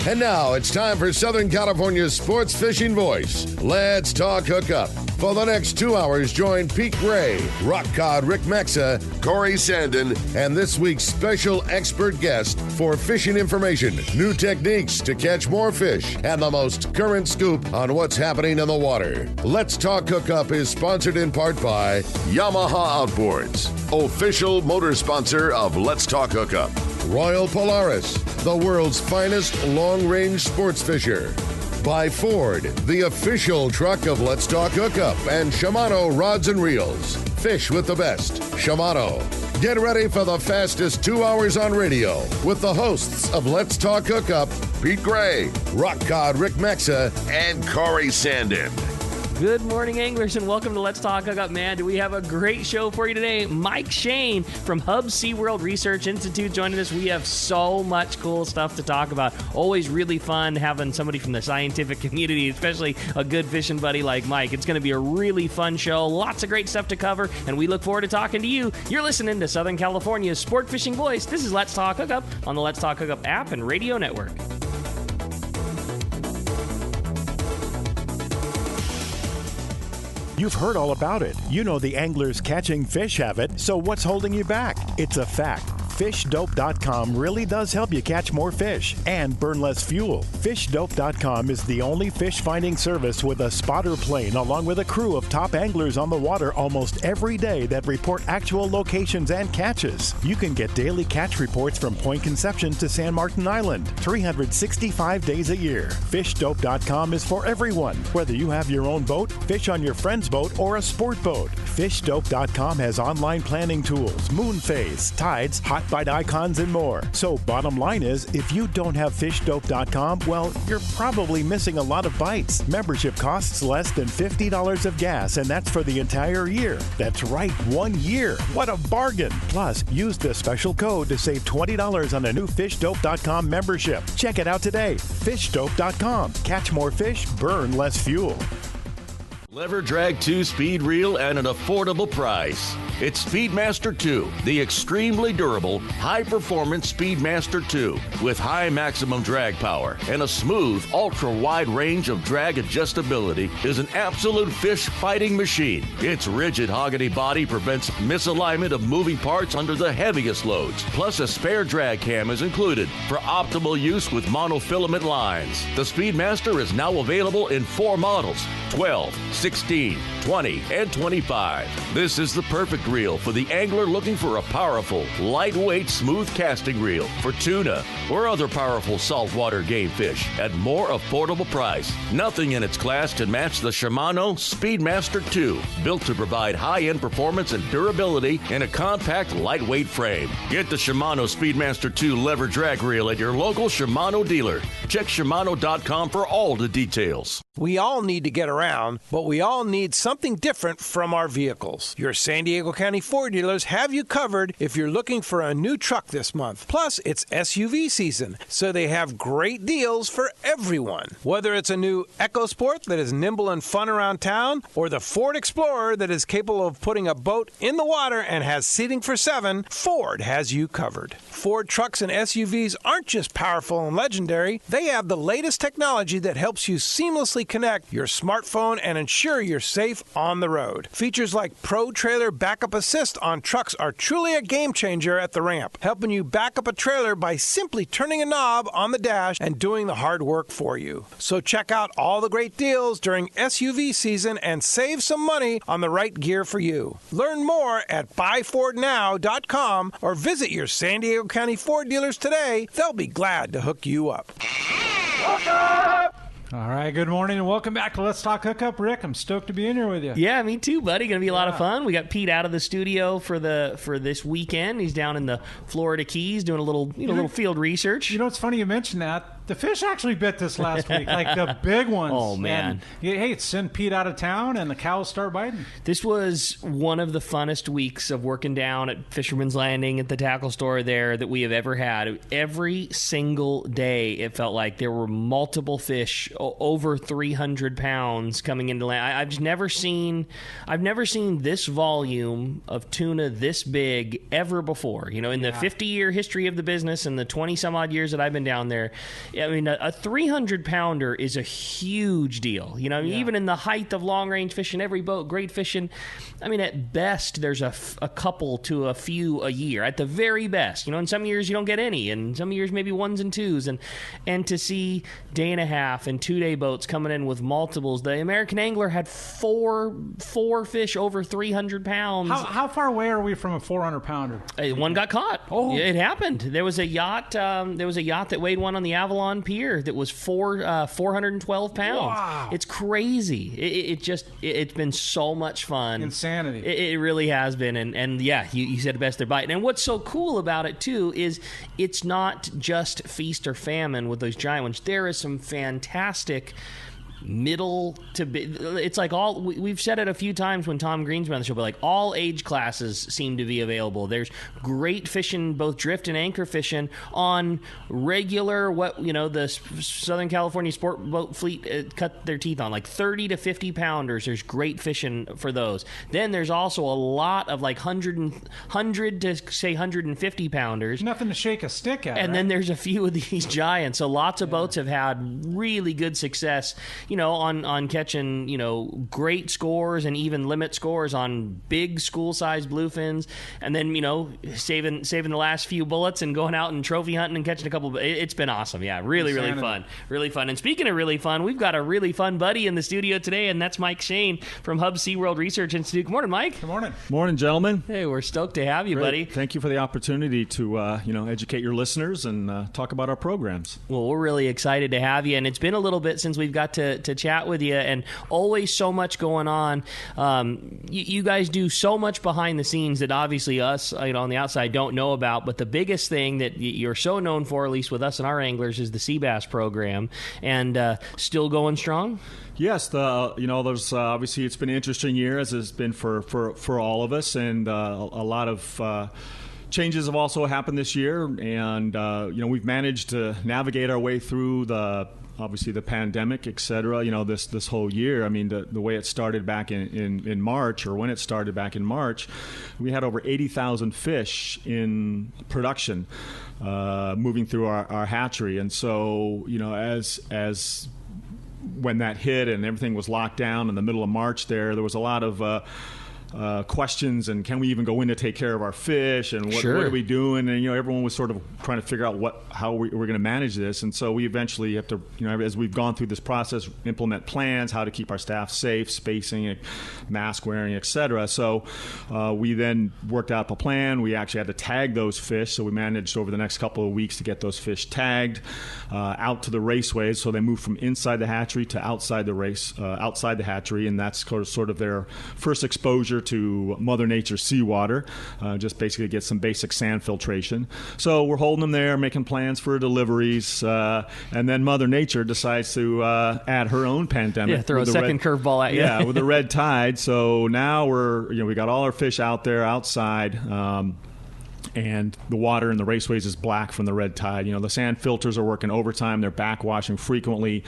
And now it's time for Southern California's sports fishing voice. Let's talk hookup. For the next 2 hours, join Pete Gray, Rock Cod Rick Maxa, Corey Sandin, and this week's special expert guest for fishing information, new techniques to catch more fish, and the most current scoop on what's happening in the water. Let's Talk Hookup is sponsored in part by Yamaha Outboards, official motor sponsor of Let's Talk Hookup. Royal Polaris, the world's finest long-range sports fisher. By Ford, the official truck of Let's Talk Hookup, and Shimano Rods and Reels. Fish with the best. Shimano. Get ready for the fastest 2 hours on radio with the hosts of Let's Talk Hookup, Pete Gray, Rock Cod Rick Maxa, and Corey Sandin. Good morning, anglers, and welcome to Let's Talk Hookup. Man, do we have a great show for you today. Mike Shane from Hub SeaWorld Research Institute joining us. We have so much cool stuff to talk about. Always really fun having somebody from the scientific community, especially a good fishing buddy like Mike. It's going to be a really fun show. Lots of great stuff to cover, and we look forward to talking to you. You're listening to Southern California's sport fishing voice. This is Let's Talk Hookup on the Let's Talk Hookup app and radio network. You've heard all about it. You know the anglers catching fish have it, so what's holding you back? It's a fact. FishDope.com really does help you catch more fish and burn less fuel. FishDope.com is the only fish finding service with a spotter plane along with a crew of top anglers on the water almost every day that report actual locations and catches. You can get daily catch reports from Point Conception to San Martin Island, 365 days a year. FishDope.com is for everyone, whether you have your own boat, fish on your friend's boat, or a sport boat. FishDope.com has online planning tools, moon phase, tides, hot bite icons, and more. So bottom line is, if you don't have FishDope.com, well, you're probably missing a lot of bites. Membership costs less than $50 of gas, and that's for the entire year. That's right, 1 year. What a bargain. Plus, use the special code to save $20 on a new FishDope.com membership. Check it out today. FishDope.com. Catch more fish, burn less fuel. Lever Drag 2 speed reel at an affordable price. It's Speedmaster 2, the extremely durable, high-performance Speedmaster 2 with high maximum drag power and a smooth, ultra-wide range of drag adjustability is an absolute fish-fighting machine. Its rigid hogany body prevents misalignment of moving parts under the heaviest loads. Plus, a spare drag cam is included for optimal use with monofilament lines. The Speedmaster is now available in 4 models, 12, 16, 20, and 25. This is the perfect reel for the angler looking for a powerful, lightweight, smooth casting reel for tuna or other powerful saltwater game fish at more affordable price. Nothing in its class can match the Shimano Speedmaster 2, built to provide high-end performance and durability in a compact, lightweight frame. Get the Shimano Speedmaster 2 lever drag reel at your local Shimano dealer. Check Shimano.com for all the details. We all need to get around, but we all need something different from our vehicles. Your San Diego County Ford dealers have you covered if you're looking for a new truck this month. Plus, it's SUV season, so they have great deals for everyone. Whether it's a new EcoSport that is nimble and fun around town, or the Ford Explorer that is capable of putting a boat in the water and has seating for 7, Ford has you covered. Ford trucks and SUVs aren't just powerful and legendary. They have the latest technology that helps you seamlessly connect your smartphone and ensure you're safe on the road. Features like Pro Trailer Backup Assist on trucks are truly a game changer at the ramp, helping you back up a trailer by simply turning a knob on the dash and doing the hard work for you. So check out all the great deals during SUV season and save some money on the right gear for you. Learn more at buyfordnow.com or visit your San Diego County Ford dealers today. They'll be glad to hook you up. Hook up! All right, good morning and welcome back to Let's Talk Hookup. Rick, I'm stoked to be in here with you. Yeah, me too, buddy. Going to be a lot of fun. We got Pete out of the studio for this weekend. He's down in the Florida Keys doing a little field research. You know, it's funny you mentioned that. The fish actually bit this last week, like the big ones. Oh, man. And, hey, send Pete out of town and the cows start biting. This was one of the funnest weeks of working down at Fisherman's Landing at the tackle store there that we have ever had. Every single day, it felt like there were multiple fish, over 300 pounds coming into land. I've never seen this volume of tuna this big ever before. You know, in the 50-year history of the business and the 20-some-odd years that I've been down there, I mean, a 300-pounder is a huge deal. You know, even in the height of long-range fishing, every boat, great fishing. I mean, at best, there's a couple to a few a year. At the very best, you know, in some years you don't get any, and some years maybe ones and twos. And to see day and a half and 2-day boats coming in with multiples, the American Angler had four fish over 300 pounds. How far away are we from a 400-pounder? One got caught. Oh, it happened. There was a yacht. That weighed one on the Avalon Pier that was 412 pounds. Wow. It's crazy. It's been so much fun. Insanity. It really has been. And yeah, you said best they're biting. And what's so cool about it too is it's not just feast or famine with those giant ones. There is some fantastic middle to big. It's like we've said it a few times when Tom Green's been on the show, but like all age classes seem to be available. There's great fishing, both drift and anchor fishing on regular, the Southern California sport boat fleet cut their teeth on, like 30 to 50 pounders. There's great fishing for those. Then there's also a lot of like 100 to say 150 pounders. Nothing to shake a stick at. And right? then there's a few of these giants. So lots of boats have had really good success, on catching, great scores and even limit scores on big school-sized bluefins, and then, saving the last few bullets and going out and trophy hunting and catching a couple. It's been awesome. Yeah, really fun. Really fun. And speaking of really fun, we've got a really fun buddy in the studio today, and that's Mike Shane from Hub SeaWorld Research Institute. Good morning, Mike. Good morning. Morning, gentlemen. Hey, we're stoked to have you, Great. buddy. Thank you for the opportunity to, educate your listeners and talk about our programs. Well, we're really excited to have you, and it's been a little bit since we've got to chat with you, and always so much going on. You guys do so much behind the scenes that obviously us, on the outside don't know about, but the biggest thing that you're so known for, at least with us and our anglers, is the sea bass program, and still going strong? Yes, there's obviously it's been an interesting year, as it's been for all of us, and a lot of changes have also happened this year, and we've managed to navigate our way through the pandemic, et cetera, this whole year. I mean, the way it started back in March, or when it started back in March, we had over 80,000 fish in production moving through our hatchery. And so, as when that hit and everything was locked down in the middle of March there was a lot of questions, and can we even go in to take care of our fish, and what are we doing? And everyone was sort of trying to figure out how we're going to manage this. And so we eventually have to, as we've gone through this process, implement plans, how to keep our staff safe, spacing, mask wearing, etc. So we then worked out the plan. We actually had to tag those fish, so we managed over the next couple of weeks to get those fish tagged out to the raceways, so they move from inside the hatchery to outside the hatchery, and that's sort of their first exposure to Mother Nature's seawater, just basically get some basic sand filtration. So we're holding them there, making plans for deliveries, and then Mother Nature decides to add her own pandemic. Yeah, throw a second curveball at you. Yeah, with the red tide. So now we got all our fish out there outside. And the water in the raceways is black from the red tide. The sand filters are working overtime. They're backwashing frequently.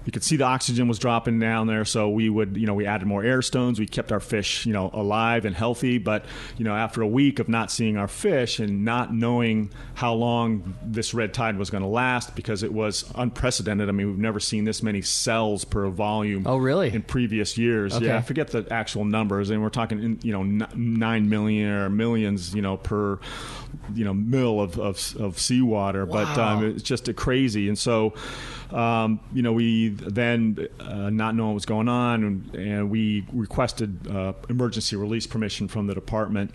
You could see the oxygen was dropping down there, so we would, we added more air stones. We kept our fish, alive and healthy. But, after a week of not seeing our fish and not knowing how long this red tide was going to last, because it was unprecedented. I mean, we've never seen this many cells per volume. Oh, really? In previous years. Okay. Yeah, I forget the actual numbers, and we're talking, 9 million or millions, per, mil of seawater. Wow. But it's just crazy. And so, we then, not knowing what was going on, and we requested emergency release permission from the department.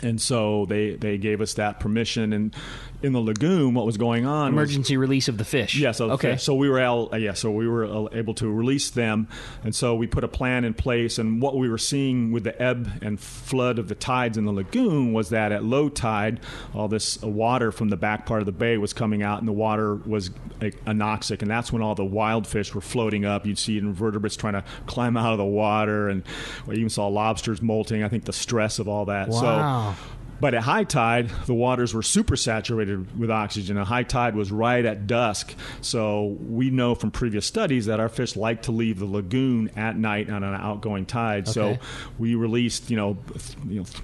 And so they gave us that permission. And in the lagoon, what was going on? Emergency release of the fish. Yes. Yeah, okay. So we were able to release them, and so we put a plan in place. And what we were seeing with the ebb and flood of the tides in the lagoon was that at low tide, all this water from the back part of the bay was coming out, and the water was anoxic, and that's when all the wild fish were floating up. You'd see invertebrates trying to climb out of the water, and we even saw lobsters molting. I think the stress of all that. Wow. So But at high tide, the waters were super saturated with oxygen. A high tide was right at dusk. So we know from previous studies that our fish like to leave the lagoon at night on an outgoing tide. Okay. So we released,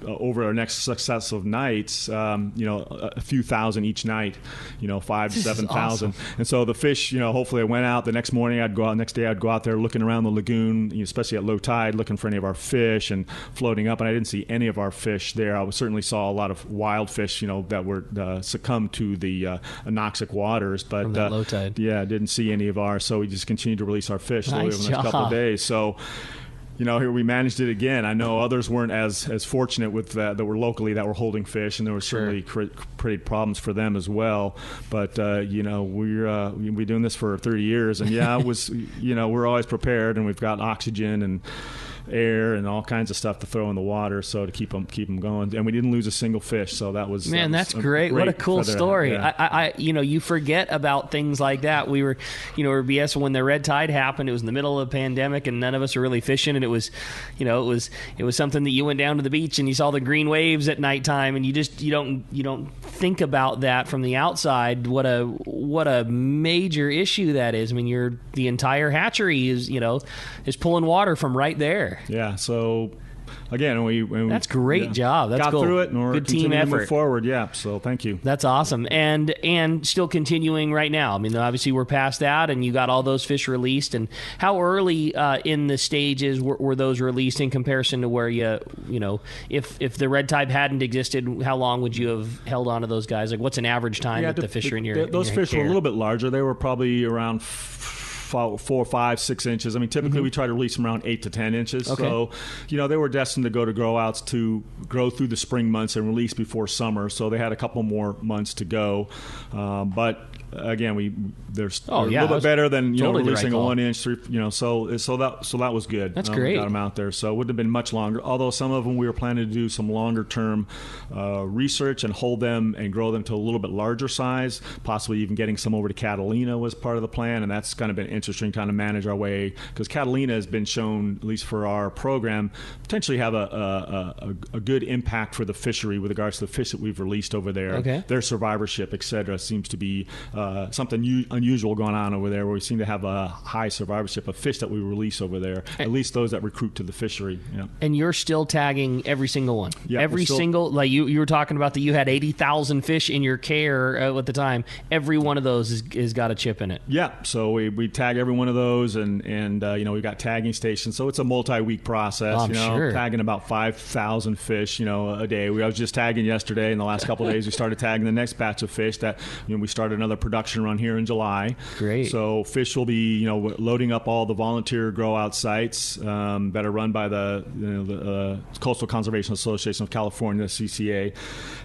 over our next successive nights, a few thousand each night, 5,000 to 7,000. Awesome. And so the fish, hopefully I went out the next morning. Next day I'd go out there looking around the lagoon, especially at low tide, looking for any of our fish and floating up. And I didn't see any of our fish there. I certainly saw a lot of wild fish, that were succumbed to the anoxic waters. But from that low tide. Yeah, didn't see any of ours. So we just continued to release our fish over the next couple of days. So, here we managed it again. I know others weren't as fortunate with that were locally that were holding fish, and there were certainly created problems for them as well. But we've been doing this for 30 years, and it was we're always prepared, and we've got oxygen and air and all kinds of stuff to throw in the water, so to keep them going. And we didn't lose a single fish, so that's great. What a cool story. Yeah. I you forget about things like that. We were BS when the red tide happened. It was in the middle of the pandemic, and none of us were really fishing. And it was something that you went down to the beach and you saw the green waves at nighttime, and you don't think about that from the outside. What a major issue that is. I mean, the entire hatchery is pulling water from right there. Yeah, so again, we that's great job. That's got cool. through it, and we're good team continuing effort. to move forward. Yeah, so thank you. That's awesome, and still continuing right now. I mean, obviously we're past that, and you got all those fish released. And how early in the stages were those released in comparison to where if the red tide hadn't existed, how long would you have held on to those guys? Like, what's an average time that the fish are in your those fish were a little bit larger. They were probably around 4, 5, 6 inches. I mean, typically we try to release them around 8 to 10 inches. Okay. So, they were destined to go to grow outs to grow through the spring months and release before summer. So they had a couple more months to go. But again, they're a little bit better than totally releasing a 1 inch. So that was good. That's great. We got them out there. So it wouldn't have been much longer. Although some of them we were planning to do some longer term research and hold them and grow them to a little bit larger size. Possibly even getting some over to Catalina was part of the plan, and that's kind of been interesting, kind of manage our way, because Catalina has been shown, at least for our program, potentially have a good impact for the fishery with regards to the fish that we've released over there. Okay. Their survivorship, et cetera, seems to be something unusual going on over there, where we seem to have a high survivorship of fish that we release over there, at least those that recruit to the fishery. Yeah. And you're still tagging every single one? Yeah, every single, like you were talking about that you had 80,000 fish in your care at the time. Every one of those has got a chip in it. Yeah, so we tag every one of those, and we've got tagging stations, so it's a multi-week process. I'm sure. Tagging about 5,000 fish, a day. I was just tagging yesterday. In the last couple of days, we started tagging the next batch of fish. That we started another production run here in July. Great. So fish will be loading up all the volunteer grow out sites that are run by the Coastal Conservation Association of California, CCA,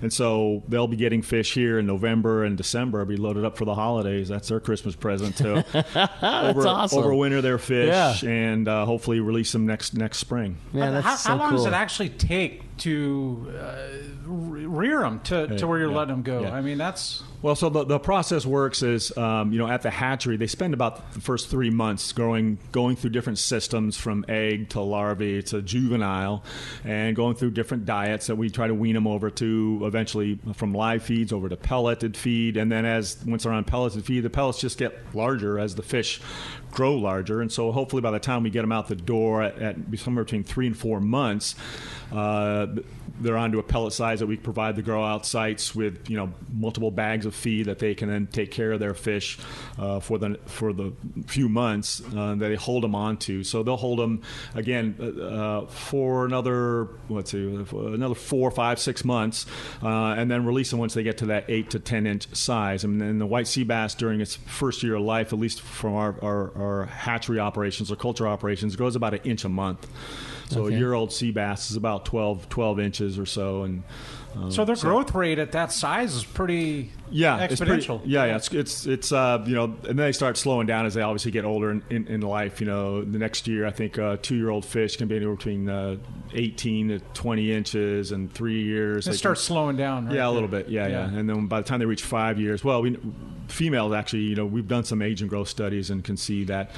and so they'll be getting fish here in November and December. Be loaded up for the holidays. That's their Christmas present too. That's awesome. Overwinter their fish, and hopefully release them next spring. Yeah, that's how long cool. does it actually take to rear them to where you're letting them go? Yeah. I mean, that's... Well, so the process works is, at the hatchery, they spend about the first 3 months going through different systems from egg to larvae to juvenile, and going through different diets that we try to wean them over to, eventually from live feeds over to pelleted feed. And then once they're on pelleted feed, the pellets just get larger as the fish grow larger. And so hopefully by the time we get them out the door at somewhere between 3 and 4 months, they're onto a pellet size that we provide the grow out sites with multiple bags of feed that they can then take care of their fish for the few months that they hold them onto. So they'll hold them again for another 4, 5, 6 months, and then release them once they get to that 8 to 10 inch size. And then the white sea bass during its first year of life, at least from our hatchery operations or culture operations, grows about 1 inch a month. So a year-old sea bass is about 12 inches or so, and so their growth rate at that size is pretty exponential. It's and then they start slowing down as they obviously get older in life. The next year, I think 2-year-old fish can be anywhere between 18 to 20 inches, and 3 years It starts slowing down. Right? Yeah, a little bit. Yeah. And then by the time they reach 5 years, females actually, we've done some age and growth studies and can see that,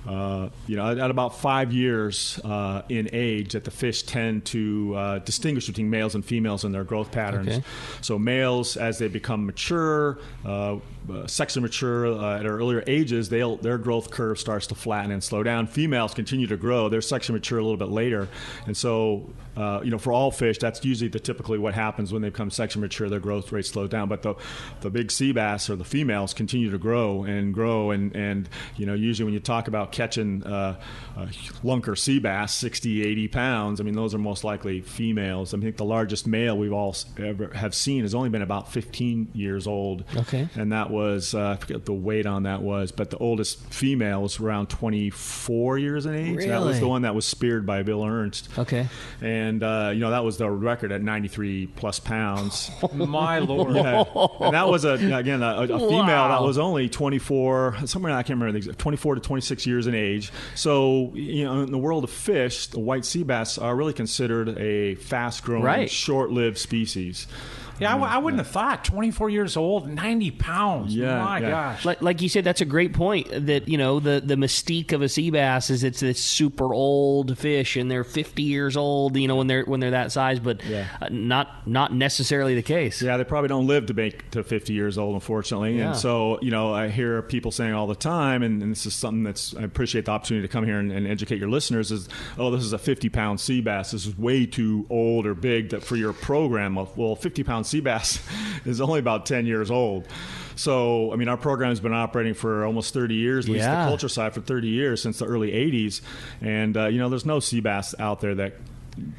at about 5 years in age, that the fish tend to distinguish between males and females in their growth patterns. Okay. So males, as they become mature, sexually mature at earlier ages, their growth curve starts to flatten and slow down. Females continue to grow; they're sexually mature a little bit later, and so for all fish, that's usually typically what happens when they become sexually mature. Their growth rate slows down, but the big sea bass or the females continue to grow, and usually when you talk about catching lunker sea bass, 60, 80 pounds, I mean those are most likely females. I think the largest male we've all ever have seen has only been about 15 years old. Okay, and that was I forget the weight on that was, but the oldest female was around 24 years in age. Really? That was the one that was speared by Bill Ernst. Okay. And that was the record at 93 plus pounds. My Lord. Yeah. And that was a female Wow. that was only 24, somewhere I can't remember the exact, 24 to 26 years in age. So in the world of fish, the white sea bass are really considered a fast-growing, Right. short-lived species. Yeah, I wouldn't have thought. 24 years old, 90 pounds. Yeah, My yeah. gosh. Like you said, that's a great point. That the mystique of a sea bass is it's this super old fish, and they're 50 years old. When they're that size, but not necessarily the case. Yeah, they probably don't live to make to 50 years old, unfortunately. Yeah. And so, I hear people saying all the time, and this is something I appreciate the opportunity to come here and educate your listeners, is, oh, this is a 50-pound sea bass. This is way too old or big for your program. Well, 50-pound sea bass is only about 10 years old. So, our program has been operating for almost 30 years, at least the culture side for 30 years, since the early 80s. And, there's no sea bass out there that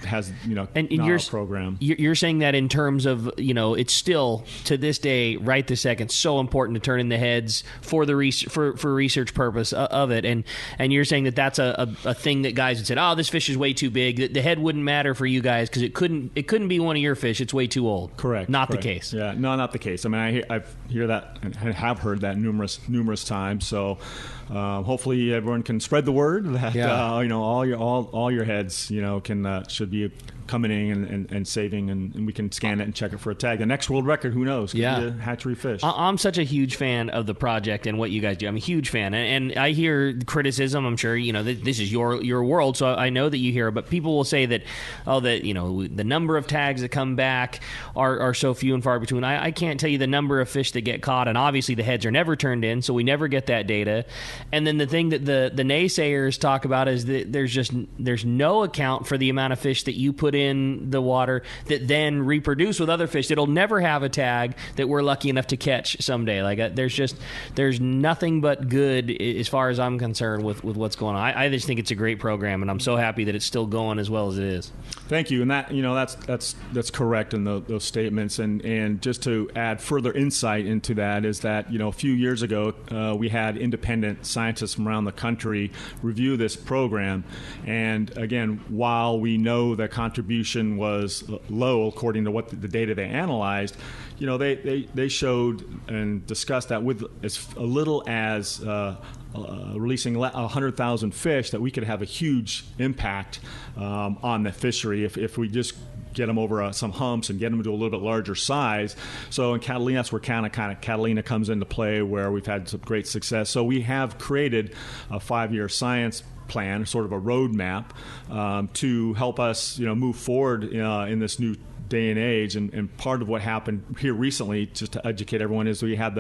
has and not our program. You're saying that in terms of it's still to this day, right this second, so important to turn in the heads for the for research purpose of it, and you're saying that that's a thing that guys had said, oh, this fish is way too big. The head wouldn't matter for you guys because it couldn't be one of your fish. It's way too old. Correct. Not correct. the case. Yeah, no, not the case. I hear that and have heard that numerous times. So. Hopefully, everyone can spread the word that all your heads should be coming in and saving, and we can scan it and check it for a tag. The next world record, who knows? Could be a hatchery fish. I'm such a huge fan of the project and what you guys do. I'm a huge fan, and I hear criticism. I'm sure this is your world, so I know that you hear it. But people will say that the number of tags that come back are so few and far between. I can't tell you the number of fish that get caught, and obviously the heads are never turned in, so we never get that data. And then the thing that the naysayers talk about is that there's no account for the amount of fish that you put in the water that then reproduce with other fish. It'll never have a tag that we're lucky enough to catch someday. Like there's nothing but good as far as I'm concerned with what's going on. I just think it's a great program, and I'm so happy that it's still going as well as it is. Thank you, and that that's correct in those statements. And just to add further insight into that is that a few years ago we had independent scientists from around the country review this program, and again, while we know the contribution was low according to what the data they analyzed, they showed and discussed that with as little as releasing 100,000 fish, that we could have a huge impact on the fishery if we just get them over some humps and get them to a little bit larger size. So in Catalina, that's where Catalina comes into play, where we've had some great success. So we have created a 5-year science plan, sort of a roadmap, to help us move forward in this new day and age. And part of what happened here recently, just to educate everyone, is we had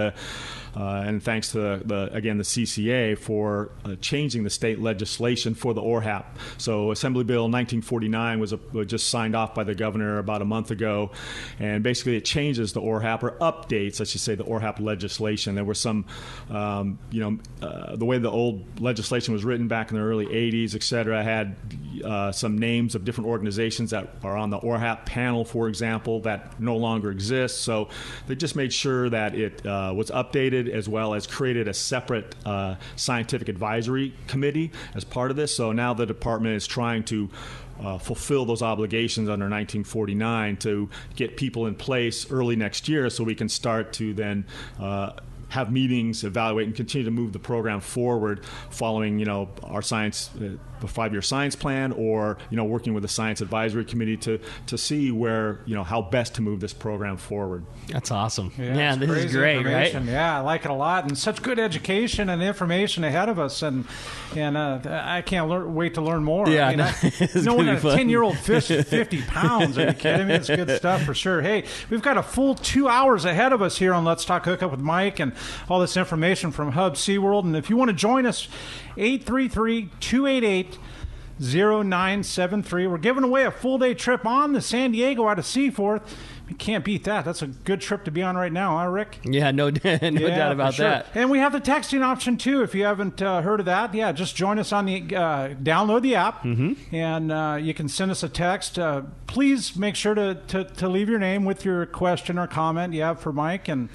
and thanks to the CCA for changing the state legislation for the ORHAP. So Assembly Bill 1949 was just signed off by the governor about a month ago, and basically it changes the ORHAP, or updates, I should say, the ORHAP legislation. There were some, the way the old legislation was written back in the early 80s, et cetera, had some names of different organizations that are on the ORHAP panel, for example, that no longer exist. So they just made sure that it was updated, as well as created a separate scientific advisory committee as part of this. So now the department is trying to fulfill those obligations under 1949 to get people in place early next year, so we can start to then have meetings, evaluate, and continue to move the program forward following, our science, the 5-year science plan, or, working with the science advisory committee to see where, how best to move this program forward. That's awesome. Yeah, Man, this is great, right? Yeah, I like it a lot, and such good education and information ahead of us, and I can't wait to learn more. Yeah, knowing a 10-year-old fish is 50 pounds, are you kidding me? It's good stuff for sure. Hey, we've got a full 2 hours ahead of us here on Let's Talk Hookup with Mike, and all this information from Hub SeaWorld. And if you want to join us, 833-288-0973. We're giving away a full-day trip on the San Diego out of Seaforth. You can't beat that. That's a good trip to be on right now, huh, Rick? Yeah, no doubt about that. And we have the texting option, too, if you haven't heard of that. Yeah, just join us on the download the app, and you can send us a text. Please make sure to leave your name with your question or comment you have for Mike. And,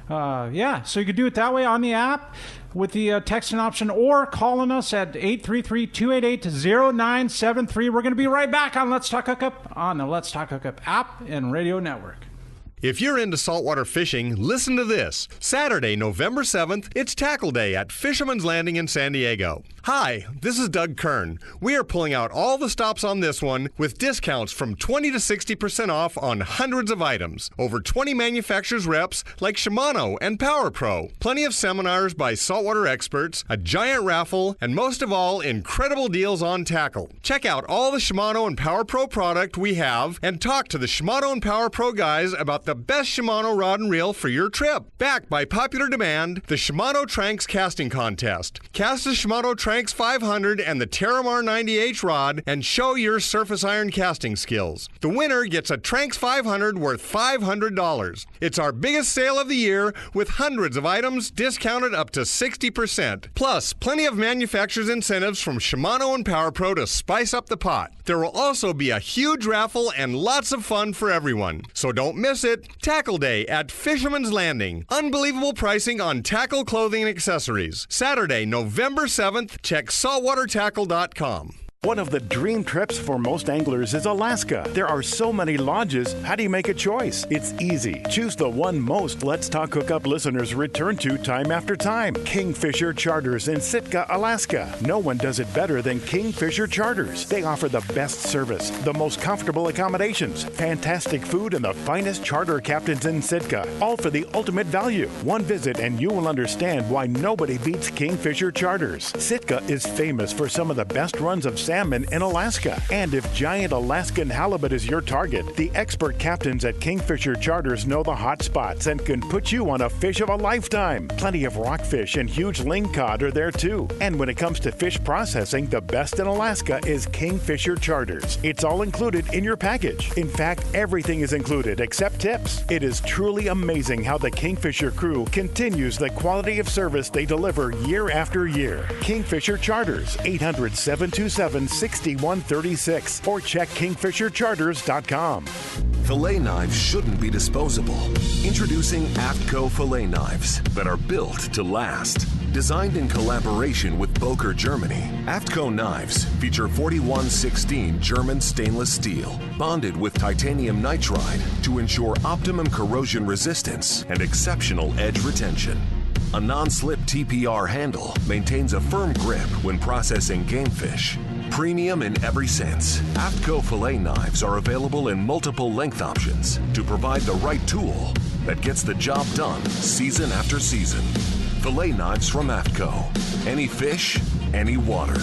so you can do it that way on the app with the texting option, or calling us at 833-288-0973. We're going to be right back on Let's Talk Hookup on the Let's Talk Hookup app and radio network. If you're into saltwater fishing, listen to this. Saturday, November 7th, it's Tackle Day at Fisherman's Landing in San Diego. Hi, this is Doug Kern. We are pulling out all the stops on this one with discounts from 20 to 60% off on hundreds of items. Over 20 manufacturers reps like Shimano and Power Pro. Plenty of seminars by saltwater experts, a giant raffle, and most of all, incredible deals on tackle. Check out all the Shimano and Power Pro product we have and talk to the Shimano and Power Pro guys about the best Shimano rod and reel for your trip. Backed by popular demand, the Shimano Tranks Casting Contest. Cast the Shimano Tranks 500 and the Terramar 90H rod and show your surface iron casting skills. The winner gets a Tranks 500 worth $500. It's our biggest sale of the year with hundreds of items discounted up to 60%. Plus, plenty of manufacturers' incentives from Shimano and Power Pro to spice up the pot. There will also be a huge raffle and lots of fun for everyone. So don't miss it. Tackle Day at Fisherman's Landing. Unbelievable pricing on tackle, clothing, and accessories. Saturday, November 7th. Check saltwatertackle.com. One of the dream trips for most anglers is Alaska. There are so many lodges. How do you make a choice? It's easy. Choose the one most Let's Talk Hookup listeners return to time after time. Kingfisher Charters in Sitka, Alaska. No one does it better than Kingfisher Charters. They offer the best service, the most comfortable accommodations, fantastic food, and the finest charter captains in Sitka. All for the ultimate value. One visit and you will understand why nobody beats Kingfisher Charters. Sitka is famous for some of the best runs of salmon in Alaska. And if giant Alaskan halibut is your target, the expert captains at Kingfisher Charters know the hot spots and can put you on a fish of a lifetime. Plenty of rockfish and huge lingcod are there too. And when it comes to fish processing, the best in Alaska is Kingfisher Charters. It's all included in your package. In fact, everything is included except tips. It is truly amazing how the Kingfisher crew continues the quality of service they deliver year after year. Kingfisher Charters, 800-727-6136, or check kingfishercharters.com. Filet knives shouldn't be disposable. Introducing Afco filet knives that are built to last. Designed in collaboration with Boker, Germany, Afco knives feature 4116 German stainless steel, bonded with titanium nitride to ensure optimum corrosion resistance and exceptional edge retention. A non-slip TPR handle maintains a firm grip when processing game fish. Premium in every sense, Afco filet knives are available in multiple length options to provide the right tool that gets the job done season after season. Filet knives from Afco. Any fish, any water.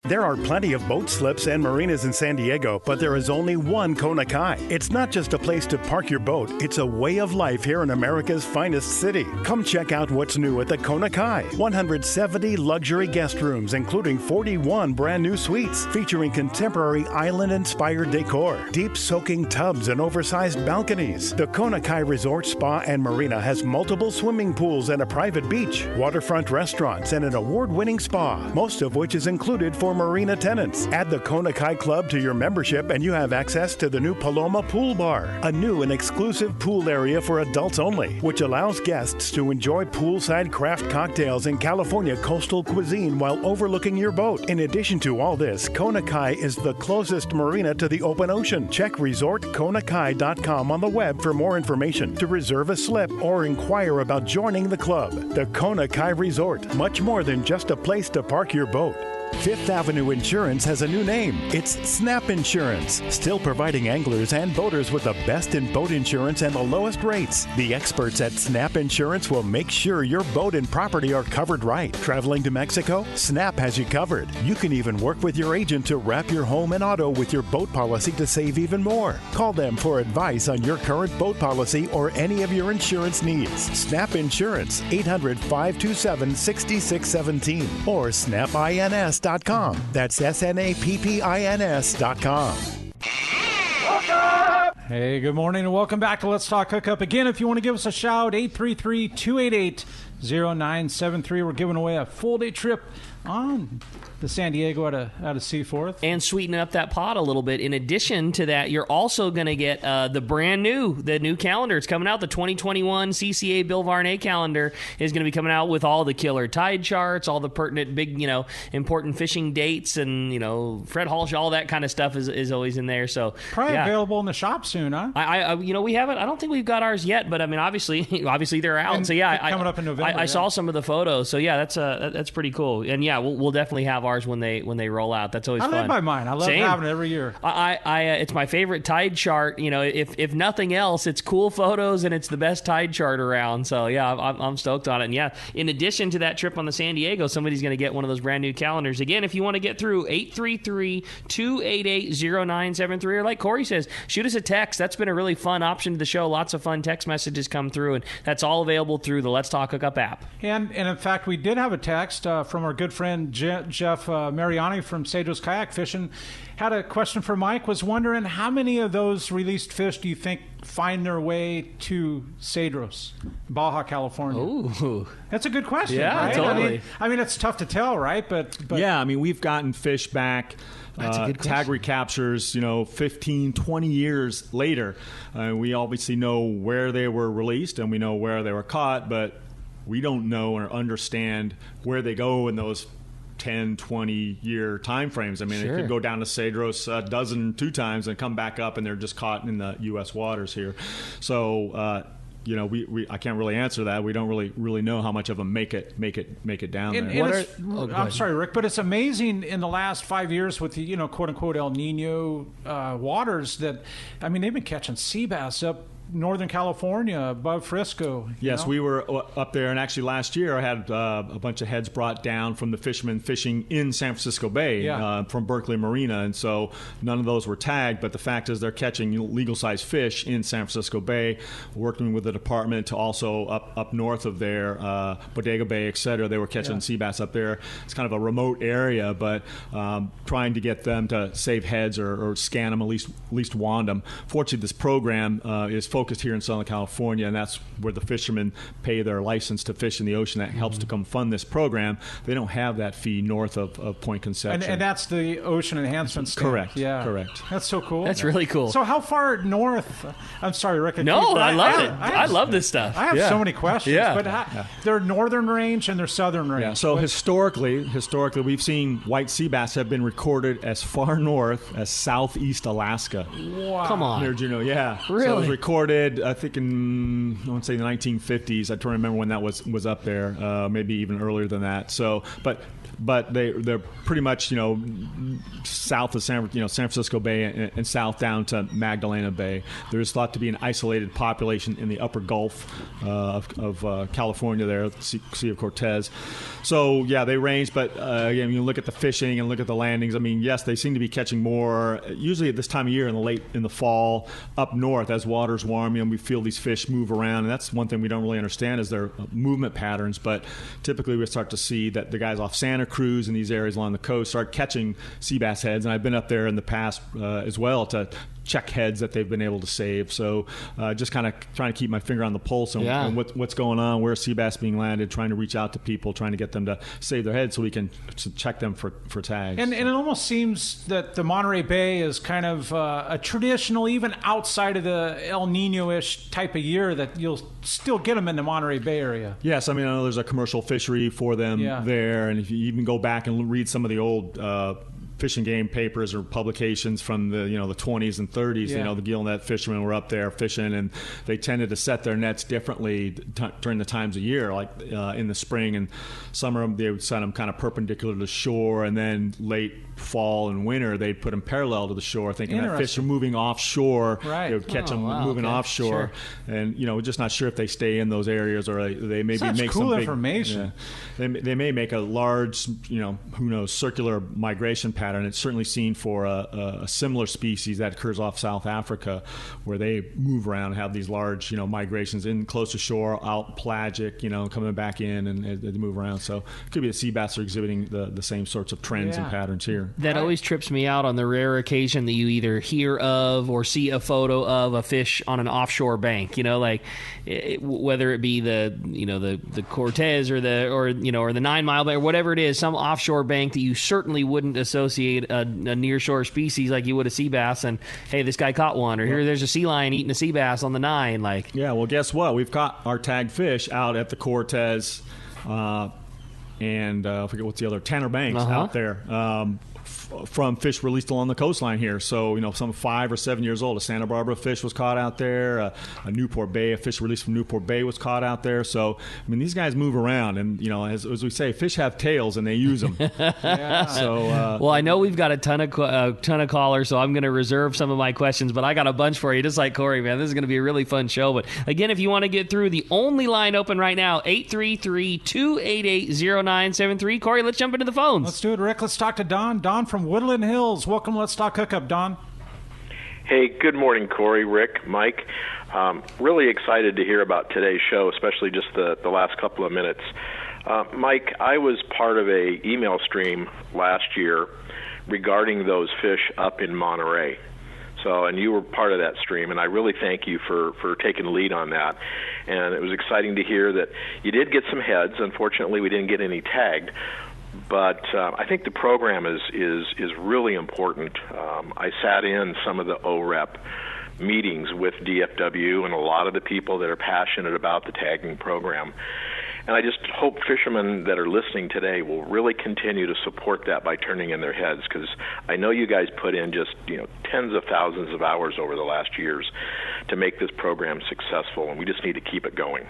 There are plenty of boat slips and marinas in San Diego, but there is only one Kona Kai. It's not just a place to park your boat, it's a way of life here in America's finest city. Come check out what's new at the Kona Kai. 170 luxury guest rooms, including 41 brand new suites, featuring contemporary island-inspired decor, deep soaking tubs, and oversized balconies. The Kona Kai Resort Spa and Marina has multiple swimming pools and a private beach, waterfront restaurants, and an award-winning spa, most of which is included for marine attendants. Add the Kona Kai Club to your membership and you have access to the new Paloma Pool Bar, a new and exclusive pool area for adults only, which allows guests to enjoy poolside craft cocktails and California coastal cuisine while overlooking your boat. In addition to all this, Kona Kai is the closest marina to the open ocean. Check resortkonakai.com on the web for more information, to reserve a slip or inquire about joining the club. The Kona Kai Resort, much more than just a place to park your boat. Fifth Avenue Insurance has a new name. It's Snap Insurance, still providing anglers and boaters with the best in boat insurance and the lowest rates. The experts at Snap Insurance will make sure your boat and property are covered right. Traveling to Mexico? Snap has you covered. You can even work with your agent to wrap your home and auto with your boat policy to save even more. Call them for advice on your current boat policy or any of your insurance needs. Snap Insurance, 800-527-6617 or snapins.com. That's SNAPPINS.com. Hey, good morning and welcome back to Let's Talk Hookup. Again, if you want to give us a shout, 833-288-0973. We're giving away a full-day trip on the San Diego out of Seaforth. And sweeten up that pot a little bit. In addition to that, you're also going to get the new calendar. It's coming out. The 2021 CCA Bill Varney calendar is going to be coming out with all the killer tide charts, all the pertinent big, important fishing dates, and, Fred Halsh, all that kind of stuff is always in there. So probably available in the shop soon, huh? We haven't. I don't think we've got ours yet, but I mean, obviously they're out. And so yeah, coming up in November. I saw some of the photos. So yeah, that's pretty cool. And yeah, we'll definitely have ours when they roll out. That's always fun. I live by mine. I love having it every year. It's my favorite tide chart. If nothing else, it's cool photos and it's the best tide chart around. So yeah, I'm stoked on it. And yeah, in addition to that trip on the San Diego, somebody's going to get one of those brand new calendars. Again, if you want to get through, 833-288-0973, or like Corey says, shoot us a text. That's been a really fun option to the show. Lots of fun text messages come through, and that's all available through the Let's Talk Hookup app. And in fact, we did have a text from our good friend Jeff Mariani from Cedros Kayak Fishing. Had a question for Mike. Was wondering how many of those released fish do you think find their way to Cedros, Baja California? Ooh, that's a good question. Yeah, right? totally. I mean, it's tough to tell, right? But yeah, I mean, we've gotten fish back. That's a good tag recaptures, 15, 20 years later. We obviously know where they were released and we know where they were caught, but we don't know or understand where they go in those 10, 20-year time frames. I mean, Sure. It could go down to Cedros a dozen, 2 times and come back up, and they're just caught in the U.S. waters here. So, I can't really answer that. We don't really know how much of them make it down there. I'm sorry, Rick, but it's amazing in the last 5 years with the quote unquote El Nino waters that, I mean, they've been catching sea bass up Northern California, above Frisco. Yes, we were up there, and actually last year I had a bunch of heads brought down from the fishermen fishing in San Francisco Bay from Berkeley Marina, and so none of those were tagged, but the fact is they're catching legal-sized fish in San Francisco Bay, working with the department to also up north of there, Bodega Bay, et cetera. They were catching sea bass up there. It's kind of a remote area, but trying to get them to save heads or scan them, at least wand them. Fortunately, this program is focused here in Southern California, and that's where the fishermen pay their license to fish in the ocean. That helps to come fund this program. They don't have that fee north of Point Conception. And that's the Ocean Enhancement Stamp. Correct. Yeah. Correct. That's so cool. That's really cool. So how far north? I'm sorry, Rick. No, I love it. I love this stuff. I have so many questions. Yeah. But they're northern range and they're southern range. Yeah. So historically, we've seen white sea bass have been recorded as far north as southeast Alaska. Wow. Come on. Near Juneau, yeah. Really? So it was recorded, I think I want to say the 1950s. I don't remember when that was up there. Maybe even earlier than that. So, but they're pretty much south of San Francisco Bay and south down to Magdalena Bay. There's thought to be an isolated population in the upper Gulf of California there, the Sea of Cortez. So yeah, they range, but again, you look at the fishing and look at the landings. I mean, yes, they seem to be catching more usually at this time of year in the fall up north as water's warm. We feel these fish move around, and that's one thing we don't really understand is their movement patterns. But typically, we start to see that the guys off Santa Cruz and these areas along the coast start catching sea bass heads, and I've been up there in the past as well to check heads that they've been able to save. So just kind of trying to keep my finger on the pulse and what's going on, where sea bass being landed, trying to reach out to people, trying to get them to save their heads so we can check them for tags. And it almost seems that the Monterey Bay is kind of a traditional, even outside of the El Nino-ish type of year, that you'll still get them in the Monterey Bay area. Yes, I mean, I know there's a commercial fishery for them there, and if you even go back and read some of the old fish and game papers or publications from the the 20s and 30s, the gillnet fishermen were up there fishing, and they tended to set their nets differently during the times of year, like in the spring and summer they would set them kind of perpendicular to the shore, and then late fall and winter they'd put them parallel to the shore, thinking that fish are moving offshore. They would catch them moving offshore, and we're just not sure if they stay in those areas or they maybe make cool some big information. They may make a large, who knows, circular migration pattern. It's certainly seen for a similar species that occurs off South Africa, where they move around and have these large, migrations in close to shore, out pelagic, coming back in, and they move around. So it could be the sea bass are exhibiting the same sorts of trends and patterns here. That always trips me out on the rare occasion that you either hear of or see a photo of a fish on an offshore bank. Whether it be the Cortez or the 9 Mile Bay or whatever it is, some offshore bank that you certainly wouldn't associate a nearshore species like you would a sea bass. And hey, this guy caught one, or here there's a sea lion eating a sea bass on the 9. Well, guess what? We've caught our tagged fish out at the Cortez. And I forget what's the other, Tanner Banks out there from fish released along the coastline here. So, some 5 or 7 years old, a Santa Barbara fish was caught out there. A Newport Bay, a fish released from Newport Bay was caught out there. So, I mean, these guys move around, and as we say, fish have tails and they use them. Well, I know we've got a ton of callers, so I'm going to reserve some of my questions, but I got a bunch for you, just like Corey, man. This is going to be a really fun show. But again, if you want to get through, the only line open right now, 833-288-0973. Corey, let's jump into the phones. Let's do it, Rick. Let's talk to Don. Don from Woodland Hills. Welcome. Let's talk hookup, Don. Hey, good morning, Corey, Rick, Mike. Really excited to hear about today's show, especially just the last couple of minutes. Mike, I was part of a email stream last year regarding those fish up in Monterey. And you were part of that stream, and I really thank you for taking the lead on that. And it was exciting to hear that you did get some heads. Unfortunately, we didn't get any tagged. But I think the program is really important. I sat in some of the OREP meetings with DFW and a lot of the people that are passionate about the tagging program. And I just hope fishermen that are listening today will really continue to support that by turning in their heads, because I know you guys put in just tens of thousands of hours over the last years to make this program successful, and we just need to keep it going.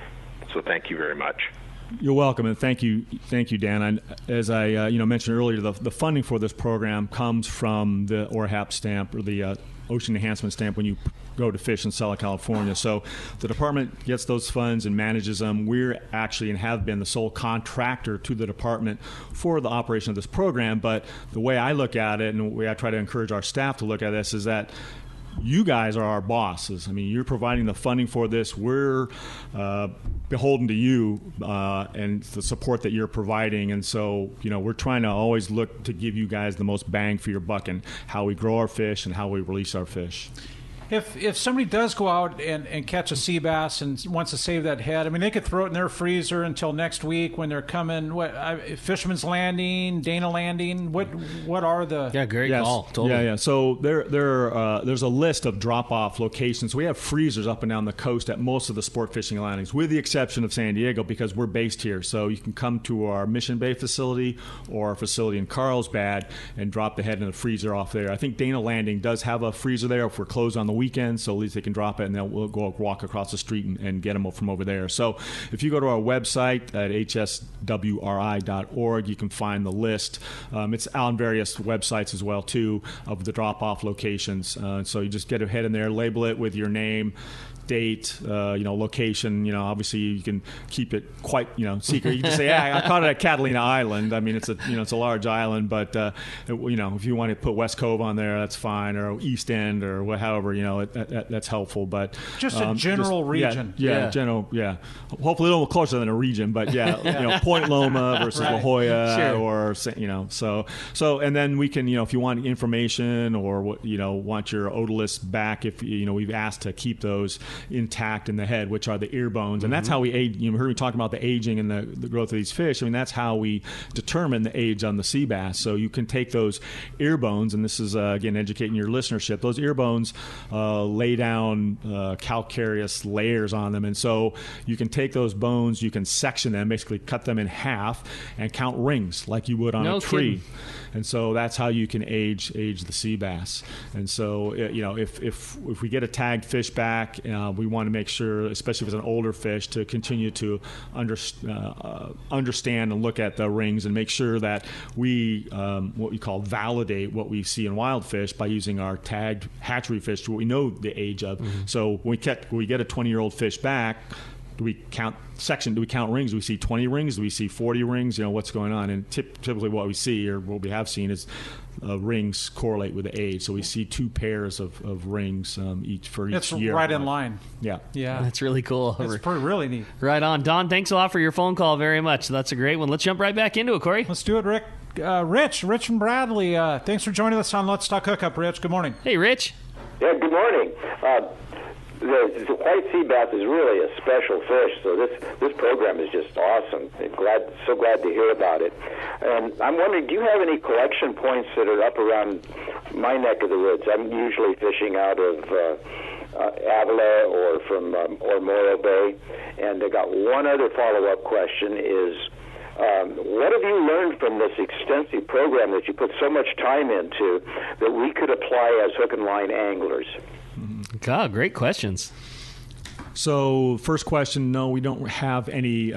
So thank you very much. You're welcome, and thank you, Dan. And as I mentioned earlier, the funding for this program comes from the ORHAP stamp, or the Ocean Enhancement stamp, when you go to fish in Southern California. So the department gets those funds and manages them. We're actually, and have been, the sole contractor to the department for the operation of this program. But the way I look at it, and the way I try to encourage our staff to look at this, is that you guys are our bosses. I mean, you're providing the funding for this. We're beholden to you and the support that you're providing. And so, we're trying to always look to give you guys the most bang for your buck in how we grow our fish and how we release our fish. If somebody does go out and catch a sea bass and wants to save that head, I mean, they could throw it in their freezer until next week when they're coming. Fisherman's Landing, Dana Landing. What are the? Yeah, great call. Totally. Yeah. So there's a list of drop-off locations. We have freezers up and down the coast at most of the sport fishing landings, with the exception of San Diego, because we're based here. So you can come to our Mission Bay facility or our facility in Carlsbad and drop the head in the freezer off there. I think Dana Landing does have a freezer there if we're closed on the weekend, so at least they can drop it, and then we'll go walk across the street and get them from over there. So if you go to our website at hswri.org, you can find the list. It's on various websites as well, too, of the drop-off locations. So you just get a head in there, label it with your name, date, location. Obviously you can keep it quite, secret. You can just say, I caught it at Catalina Island. I mean, it's a large island, but if you want to put West Cove on there, that's fine, or East End, or however, that's helpful. But just a general region. General. Yeah. Hopefully a little closer than a region, but Point Loma versus La Jolla, or so, and then we can, if you want information or want your otoliths back, if we've asked to keep those intact in the head, which are the ear bones, and that's how we age. You heard me talking about the aging and the growth of these fish. I mean, that's how we determine the age on the sea bass. So you can take those ear bones, and this is again educating your listenership. Those ear bones lay down calcareous layers on them, and so you can take those bones, you can section them, basically cut them in half, and count rings like you would on a tree. Kidding. And so that's how you can age the sea bass. And so if we get a tagged fish back, we want to make sure, especially if it's an older fish, to continue to understand and look at the rings and make sure that we what we call validate what we see in wild fish by using our tagged hatchery fish to what we know the age of. So when we get a 20-year-old fish back, do we count rings? Do we see 20 rings? Do we see 40 rings? What's going on? And typically what we see, or what we have seen, is rings correlate with the age. So we see 2 pairs of rings each year. It's right in line. Yeah. That's really cool. It's really neat. Right on. Don, thanks a lot for your phone call very much. That's a great one. Let's jump right back into it, Corey. Let's do it, Rick. Rich from Bradley. Thanks for joining us on Let's Talk Hookup, Rich. Good morning. Hey, Rich. Yeah, good morning. The white sea bass is really a special fish, so this program is just awesome. So glad to hear about it. And I'm wondering, do you have any collection points that are up around my neck of the woods? I'm usually fishing out of Avila or from Morro Bay. And I got one other follow-up question is, what have you learned from this extensive program that you put so much time into that we could apply as hook and line anglers? God, great questions. So first question, no, we don't have any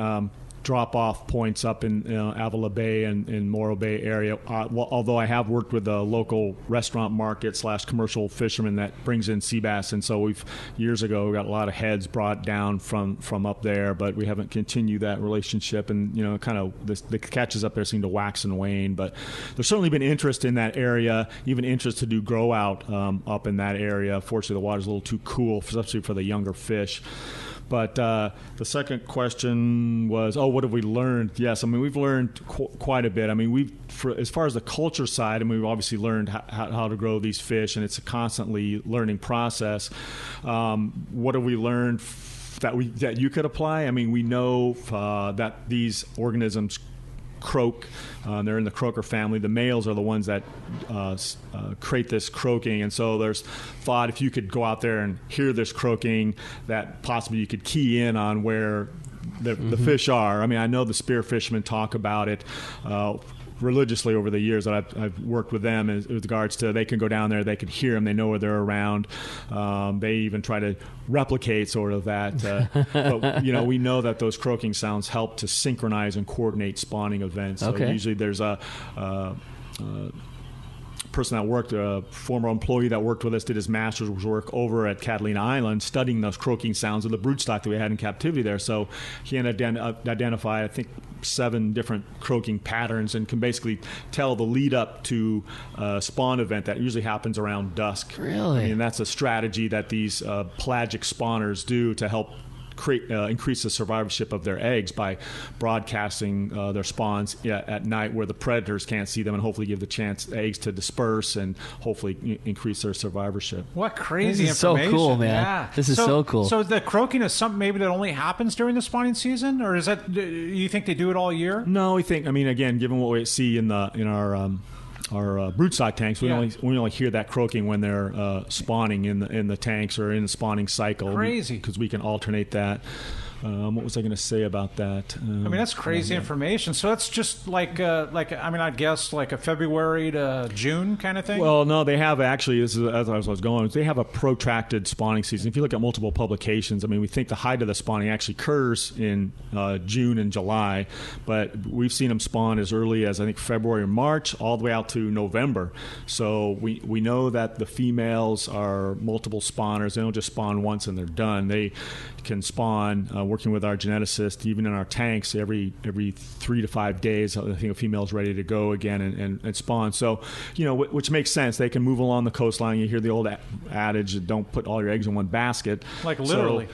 drop-off points up in Avila Bay and Morro Bay area. Although I have worked with a local restaurant market / commercial fisherman that brings in sea bass, and so years ago we got a lot of heads brought down from up there, but we haven't continued that relationship. And kind of the catches up there seem to wax and wane. But there's certainly been interest in that area, even interest to do grow out up in that area. Fortunately, the water's a little too cool, especially for the younger fish. But the second question was, what have we learned? Yes, I mean, we've learned quite a bit. I mean, as far as the culture side, we've obviously learned how to grow these fish, and it's a constantly learning process. What have we learned that you could apply? I mean, we know that these organisms croak. They're in the croaker family. The males are the ones that create this croaking, and so there's thought if you could go out there and hear this croaking, that possibly you could key in on where the fish are. I mean, I know the spear fishermen talk about it religiously over the years that I've worked with them with regards to they can go down there, they can hear them, they know where they're around. They even try to replicate sort of that. But, we know that those croaking sounds help to synchronize and coordinate spawning events. So usually there's a person that worked, a former employee that worked with us, did his master's work over at Catalina Island, studying those croaking sounds of the broodstock that we had in captivity there. So he had identified, I think, 7 different croaking patterns, and can basically tell the lead up to a spawn event that usually happens around dusk. Really? I mean, that's a strategy that these pelagic spawners do to help increase the survivorship of their eggs by broadcasting their spawns at night where the predators can't see them, and hopefully give the eggs to disperse and hopefully increase their survivorship. What crazy this is information. So cool, man. Yeah. This is so cool. So the croaking is something maybe that only happens during the spawning season, or is that, you think they do it all year? No, we think, again, given what we see in our broodstock tanks, we only hear that croaking when they're spawning in the tanks or in the spawning cycle. Crazy, because we can alternate that. What was I going to say about that? I mean, that's crazy information. So that's just I guess like a February to June kind of thing? Well, no, they have actually, as I was going, they have a protracted spawning season. If you look at multiple publications, I mean, we think the height of the spawning actually occurs in June and July, but we've seen them spawn as early as, I think, February or March, all the way out to November. So we know that the females are multiple spawners. They don't just spawn once and they're done. They can spawn, working with our geneticist, even in our tanks, every 3 to 5 days. I think a female's ready to go again and spawn. So, which makes sense. They can move along the coastline. You hear the old adage, don't put all your eggs in one basket. Like literally.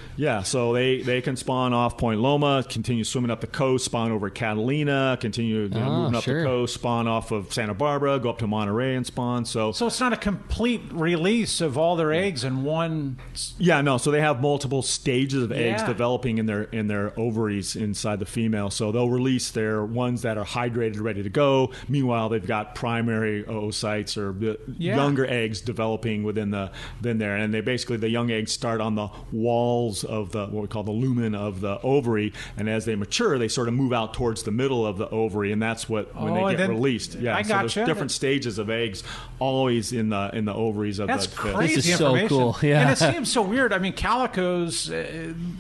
So they can spawn off Point Loma, continue swimming up the coast, spawn over Catalina, continue moving up the coast, spawn off of Santa Barbara, go up to Monterey and spawn. So it's not a complete release of all their eggs in one. Yeah, no. So they have multiple stages of eggs developing in their ovaries inside the female. So they'll release their ones that are hydrated, ready to go. Meanwhile, they've got primary oocytes or younger eggs developing within there, and they basically, the young eggs start on the walls of what we call the lumen of the ovary, and as they mature, they sort of move out towards the middle of the ovary, and that's when they get released. Yeah, so there's different stages of eggs always in the ovaries of the fish. That's crazy This is information. so cool. Yeah. And it seems so weird. I mean, calicos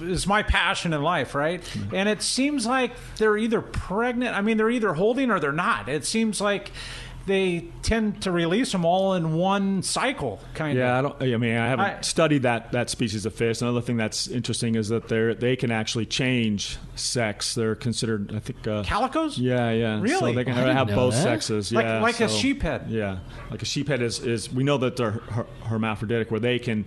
is my passion in life, right? And it seems like they're either pregnant. I mean, they're either holding or they're not. It seems like they tend to release them all in one cycle, kind of. Yeah, I haven't studied that species of fish. Another thing that's interesting is that they can actually change sex. They're considered, I think... calicos? Yeah. Really? So they can have both sexes. Yeah, like a sheephead. Yeah, like a sheephead is we know that they're hermaphroditic, where they can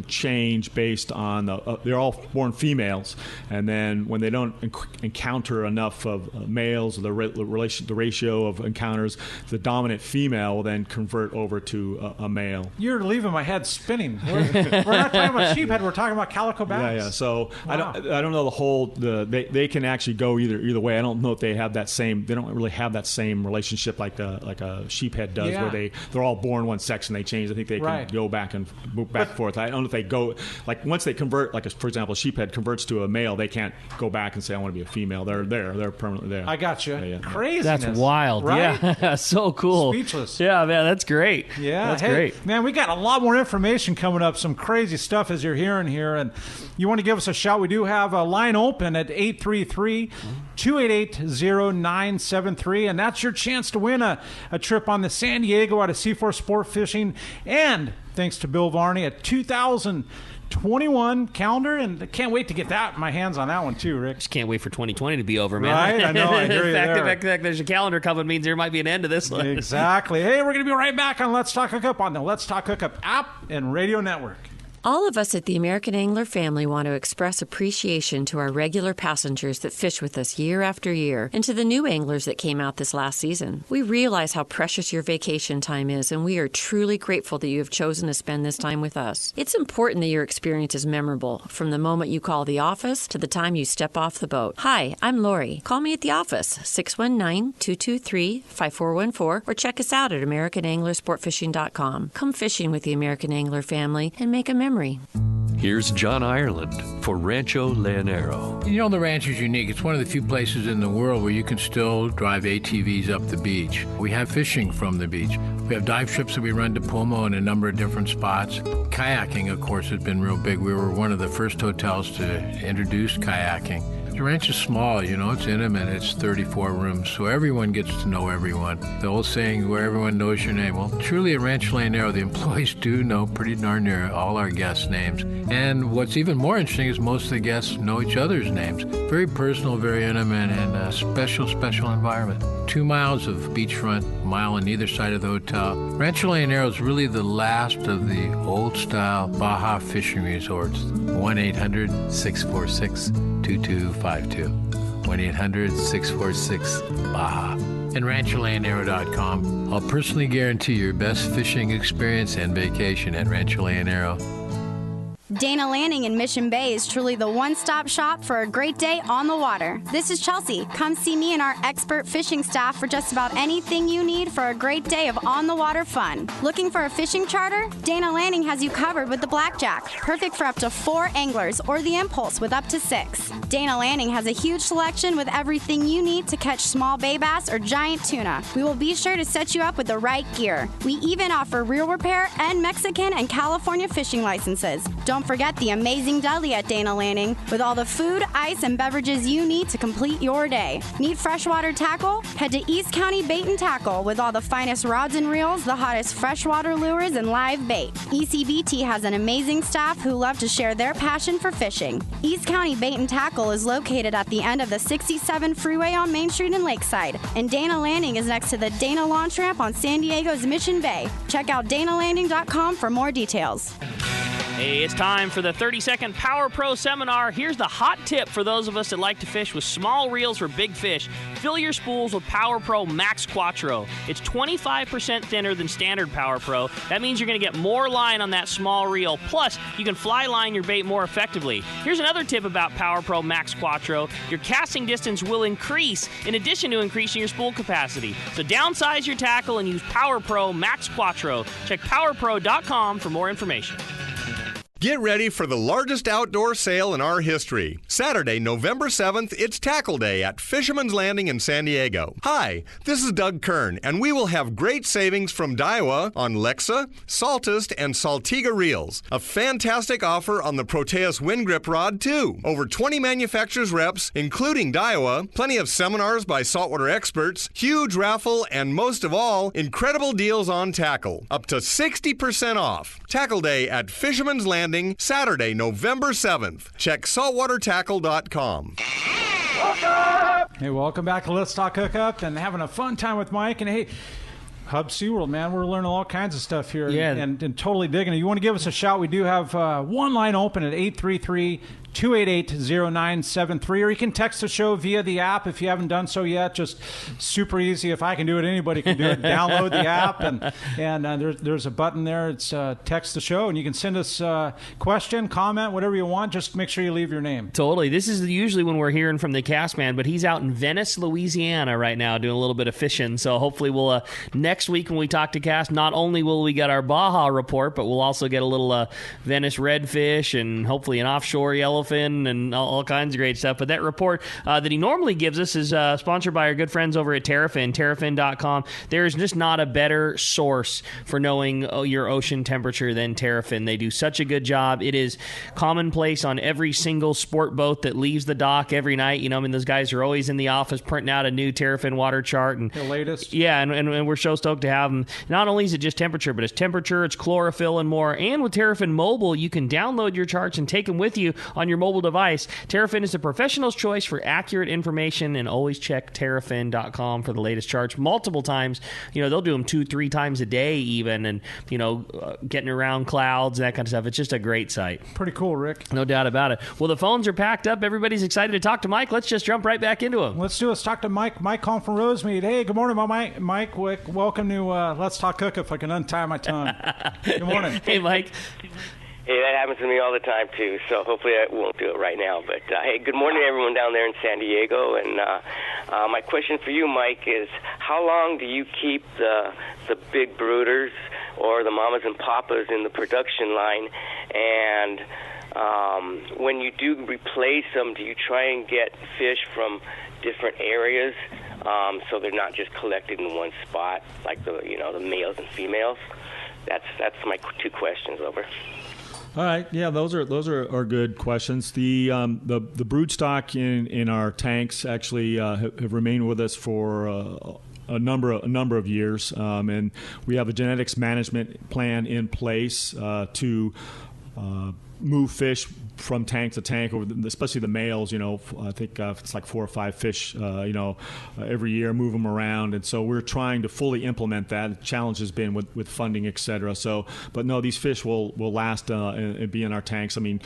change based on they're all born females, and then when they don't encounter enough of males, the ratio of encounters, the dominant female will then convert over to a male. You're leaving my head spinning. We're not talking about sheephead. We're talking about calico bass. Yeah. So wow. I don't know the whole. They can actually go either way. I don't know if they have that same. They don't really have that same relationship like a sheephead does, where they're all born one sex and they change. I think they can go back and move back and forth. I don't know if they go once they convert, for example, a sheephead converts to a male, they can't go back and say I want to be a female. They're permanently there. I got you. Yeah. Craziness. That's wild. Right? Yeah. So cool. Speechless. Yeah, man, that's great. Yeah, that's great. Man, we got a lot more information coming up, some crazy stuff as you're hearing here, and you want to give us a shout, we do have a line open at 833-288-0973, and that's your chance to win a trip on the San Diego out of C4 Sport Fishing, and thanks to Bill Varney, a 2021 calendar, and I can't wait to get my hands on that one too, Rick. Just can't wait for 2020 to be over, man. Right? I know. I hear you there. The fact there's a calendar coming means there might be an end to this one. Exactly. Hey, we're going to be right back on Let's Talk Hookup on the Let's Talk Hookup app and radio network. All of us at the American Angler family want to express appreciation to our regular passengers that fish with us year after year, and to the new anglers that came out this last season. We realize how precious your vacation time is, and we are truly grateful that you have chosen to spend this time with us. It's important that your experience is memorable, from the moment you call the office to the time you step off the boat. Hi, I'm Lori. Call me at the office, 619-223-5414, or check us out at AmericanAnglerSportFishing.com. Come fishing with the American Angler family and make a memory. Here's John Ireland for Rancho Leonero. You know, the ranch is unique. It's one of the few places in the world where you can still drive ATVs up the beach. We have fishing from the beach. We have dive trips that we run to Pomo in a number of different spots. Kayaking, of course, has been real big. We were one of the first hotels to introduce kayaking. The ranch is small, it's intimate. It's 34 rooms, so everyone gets to know everyone. The old saying, where everyone knows your name. Well, truly at Rancho Leonero, the employees do know pretty darn near all our guests' names. And what's even more interesting is most of the guests know each other's names. Very personal, very intimate, and a special, special environment. 2 miles of beachfront, a mile on either side of the hotel. Rancho Leonero is really the last of the old-style Baja fishing resorts. 1-800-646-2252. 1-800-646-BAJA. And RanchoLeonero.com. I'll personally guarantee your best fishing experience and vacation at Rancho Leonero. Dana Landing in Mission Bay is truly the one-stop shop for a great day on the water. This is Chelsea. Come see me and our expert fishing staff for just about anything you need for a great day of on-the-water fun. Looking for a fishing charter? Dana Landing has you covered with the Blackjack, perfect for up to 4 anglers, or the Impulse with up to 6. Dana Landing has a huge selection with everything you need to catch small bay bass or giant tuna. We will be sure to set you up with the right gear. We even offer reel repair and Mexican and California fishing licenses. Don't forget the amazing deli at Dana Landing with all the food, ice, and beverages you need to complete your day. Need freshwater tackle? Head to East County Bait and Tackle with all the finest rods and reels, the hottest freshwater lures, and live bait. ECBT has an amazing staff who love to share their passion for fishing. East County Bait and Tackle is located at the end of the 67 freeway on Main Street in Lakeside, and Dana Landing is next to the Dana Launch Ramp on San Diego's Mission Bay. Check out danalanding.com for more details. Hey, it's time for the 30-second Power Pro seminar. Here's the hot tip for those of us that like to fish with small reels for big fish. Fill your spools with Power Pro Max Quattro. It's 25% thinner than standard Power Pro. That means you're going to get more line on that small reel. Plus, you can fly line your bait more effectively. Here's another tip about Power Pro Max Quattro. Your casting distance will increase in addition to increasing your spool capacity. So downsize your tackle and use Power Pro Max Quattro. Check powerpro.com for more information. Get ready for the largest outdoor sale in our history. Saturday, November 7th, it's Tackle Day at Fisherman's Landing in San Diego. Hi, this is Doug Kern, and we will have great savings from Daiwa on Lexa, Saltist, and Saltiga reels. A fantastic offer on the Proteus Wind Grip Rod, too. Over 20 manufacturers reps, including Daiwa, plenty of seminars by saltwater experts, huge raffle, and most of all, incredible deals on tackle. Up to 60% off. Tackle Day at Fisherman's Landing, Saturday, November 7th. Check saltwatertackle.com. Hey, welcome back to Let's Talk Hookup and having a fun time with Mike. And hey, Hub SeaWorld, man, we're learning all kinds of stuff here and totally digging it. You want to give us a shout? We do have one line open at 833-288-0973, or you can text the show via the app if you haven't done so yet. Just super easy. If I can do it, anybody can do it. Download the app, and there's a button there. It's text the show, and you can send us a question, comment, whatever you want. Just make sure you leave your name. Totally. This is usually when we're hearing from the cast man, but he's out in Venice, Louisiana right now doing a little bit of fishing. So hopefully we'll next week when we talk to cast, not only will we get our Baja report, but we'll also get a little Venice redfish and hopefully an offshore yellowfin and all kinds of great stuff. But that report that he normally gives us is sponsored by our good friends over at Terrafin, terrafin.com. There's just not a better source for knowing your ocean temperature than Terrafin. They do such a good job. It is commonplace on every single sport boat that leaves the dock every night. You know, I mean, those guys are always in the office printing out a new Terrafin water chart. And the latest. Yeah, and we're so stoked to have them. Not only is it just temperature, but it's temperature, it's chlorophyll, and more. And with Terrafin Mobile, you can download your charts and take them with you on your mobile device. Terrafin is the professional's choice for accurate information, and always check terrafin.com for the latest charts multiple times. You know, they'll do them 2-3 times a day even, and, you know, getting around clouds, that kind of stuff. It's just a great site. Pretty cool, Rick. No doubt about it. Well, the phones are packed up. Everybody's excited to talk to Mike. Let's just jump right back into him. Let's do it. Let's talk to Mike. Mike calling from Rosemead. Hey, good morning, Mike. Welcome to Let's Talk Hookup if I can untie my tongue. Good morning. Hey, Mike. Hey, that happens to me all the time, too, so hopefully I won't do it right now. But, hey, good morning to everyone down there in San Diego. And my question for you, Mike, is how long do you keep the big brooders or the mamas and papas in the production line? And when you do replace them, do you try and get fish from different areas so they're not just collected in one spot, like the males and females? That's my 2 questions. Over. All right, yeah, those are good questions. The brood stock in our tanks actually have remained with us for a number of years, and we have a genetics management plan in place to move fish from tank to tank, especially the males. You know, I think it's like 4 or 5 fish, every year, move them around, and so we're trying to fully implement that. The challenge has been with funding, et cetera. So, but no, these fish will last and be in our tanks. I mean,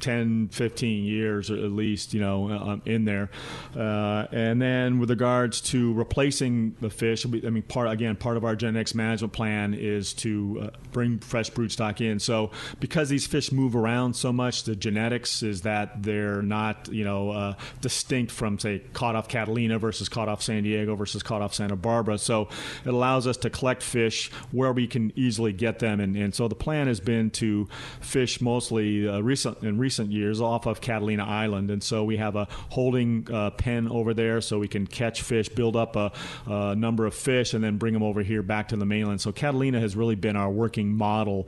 10, 15 years at least, in there. And then with regards to replacing the fish, part of our genetics management plan is to bring fresh broodstock in. So because these fish move around so much, the genetics is that they're not, distinct from, say, caught off Catalina versus caught off San Diego versus caught off Santa Barbara. So it allows us to collect fish where we can easily get them. And so the plan has been to fish mostly in recent years off of Catalina Island, and so we have a holding pen over there so we can catch fish, build up a number of fish, and then bring them over here back to the mainland. So Catalina has really been our working model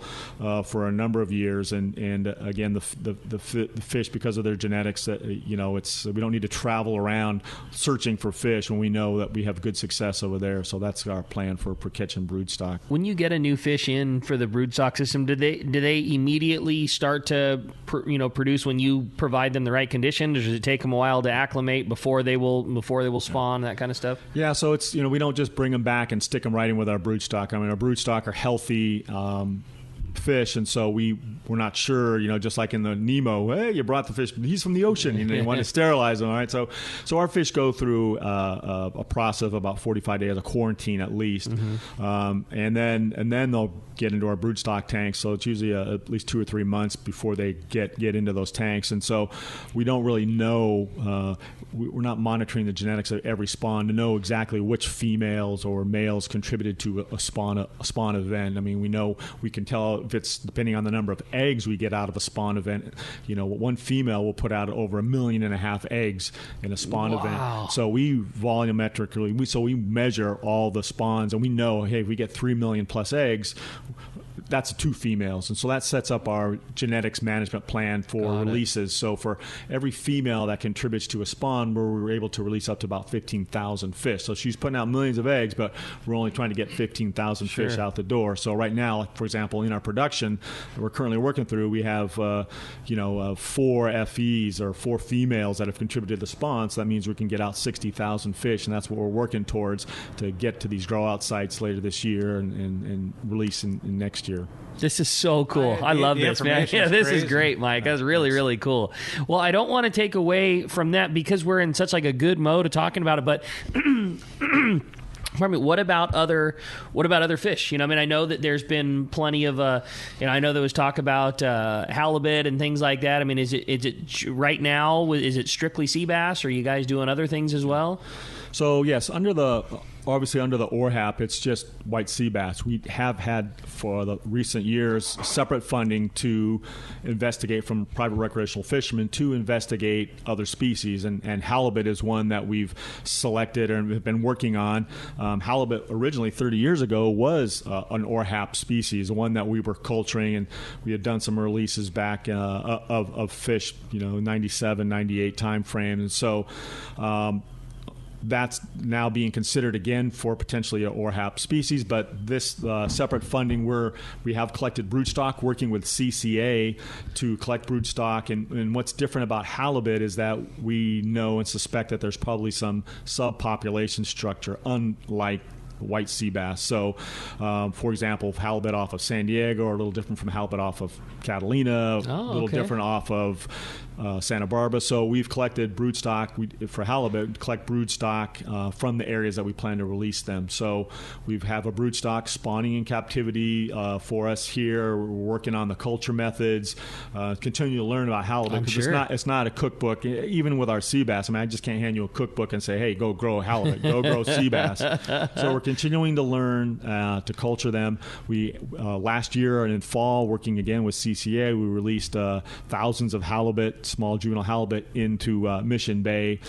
for a number of years, and again, the fish, because of their genetics, we don't need to travel around searching for fish when we know that we have good success over there. So that's our plan for catching broodstock. When you get a new fish in for the broodstock system, do they immediately start to produce when you provide them the right conditions? Or does it take them a while to acclimate before they will spawn, that kind of stuff? Yeah, so it's we don't just bring them back and stick them right in with our broodstock. Our broodstock are healthy fish, and so we're not sure, just like in the Nemo, hey, you brought the fish, he's from the ocean, you want to sterilize them, all right? So our fish go through a process of about 45 days of quarantine at least, and then they'll get into our broodstock tanks. So it's usually at least 2 or 3 months before they get into those tanks, and so we don't really know. We're not monitoring the genetics of every spawn to know exactly which females or males contributed to a spawn event. We know, we can tell if it's depending on the number of eggs we get out of a spawn event. One female will put out over 1.5 million eggs in a spawn event. So we volumetrically, we measure all the spawns, and we know, hey, if we get 3 million plus eggs, that's 2 females, and so that sets up our genetics management plan for releases. So for every female that contributes to a spawn, we're able to release up to about 15,000 fish. So she's putting out millions of eggs, but we're only trying to get 15,000 fish out the door. So right now, for example, in our production that we're currently working through, we have 4 FEs or 4 females that have contributed to the spawn. So that means we can get out 60,000 fish, and that's what we're working towards to get to these grow out sites later this year and release in next year. This is so cool. I love this, man. Yeah, this is great, Mike. That's really, really cool. Well, I don't want to take away from that because we're in such like a good mode of talking about it, but what about other fish? I know that there's been plenty of I know there was talk about halibut and things like that. Is it right now, is it strictly sea bass, or are you guys doing other things as well? So yes, obviously under the ORHAP, it's just white sea bass. We have had for the recent years separate funding to investigate from private recreational fishermen to investigate other species, and halibut is one that we've selected and have been working on. Halibut originally 30 years ago was an ORHAP species, one that we were culturing, and we had done some releases back of fish, 97, 98 time frame, and so that's now being considered again for potentially a ORHAP species, but this separate funding we have collected broodstock, working with CCA to collect broodstock, and what's different about halibut is that we know and suspect that there's probably some subpopulation structure, unlike white sea bass. So, for example, halibut off of San Diego are a little different from halibut off of Catalina, a little different off of Santa Barbara. So we've collected broodstock for halibut, collect broodstock from the areas that we plan to release them. So we have a broodstock spawning in captivity for us here. We're working on the culture methods, continue to learn about halibut, because it's not a cookbook. Even with our sea bass, I just can't hand you a cookbook and say, hey, go grow halibut, go grow sea bass. So we're continuing to learn to culture them. We last year and in fall, working again with CCA, we released thousands of halibut, small juvenile halibut, into Mission Bay,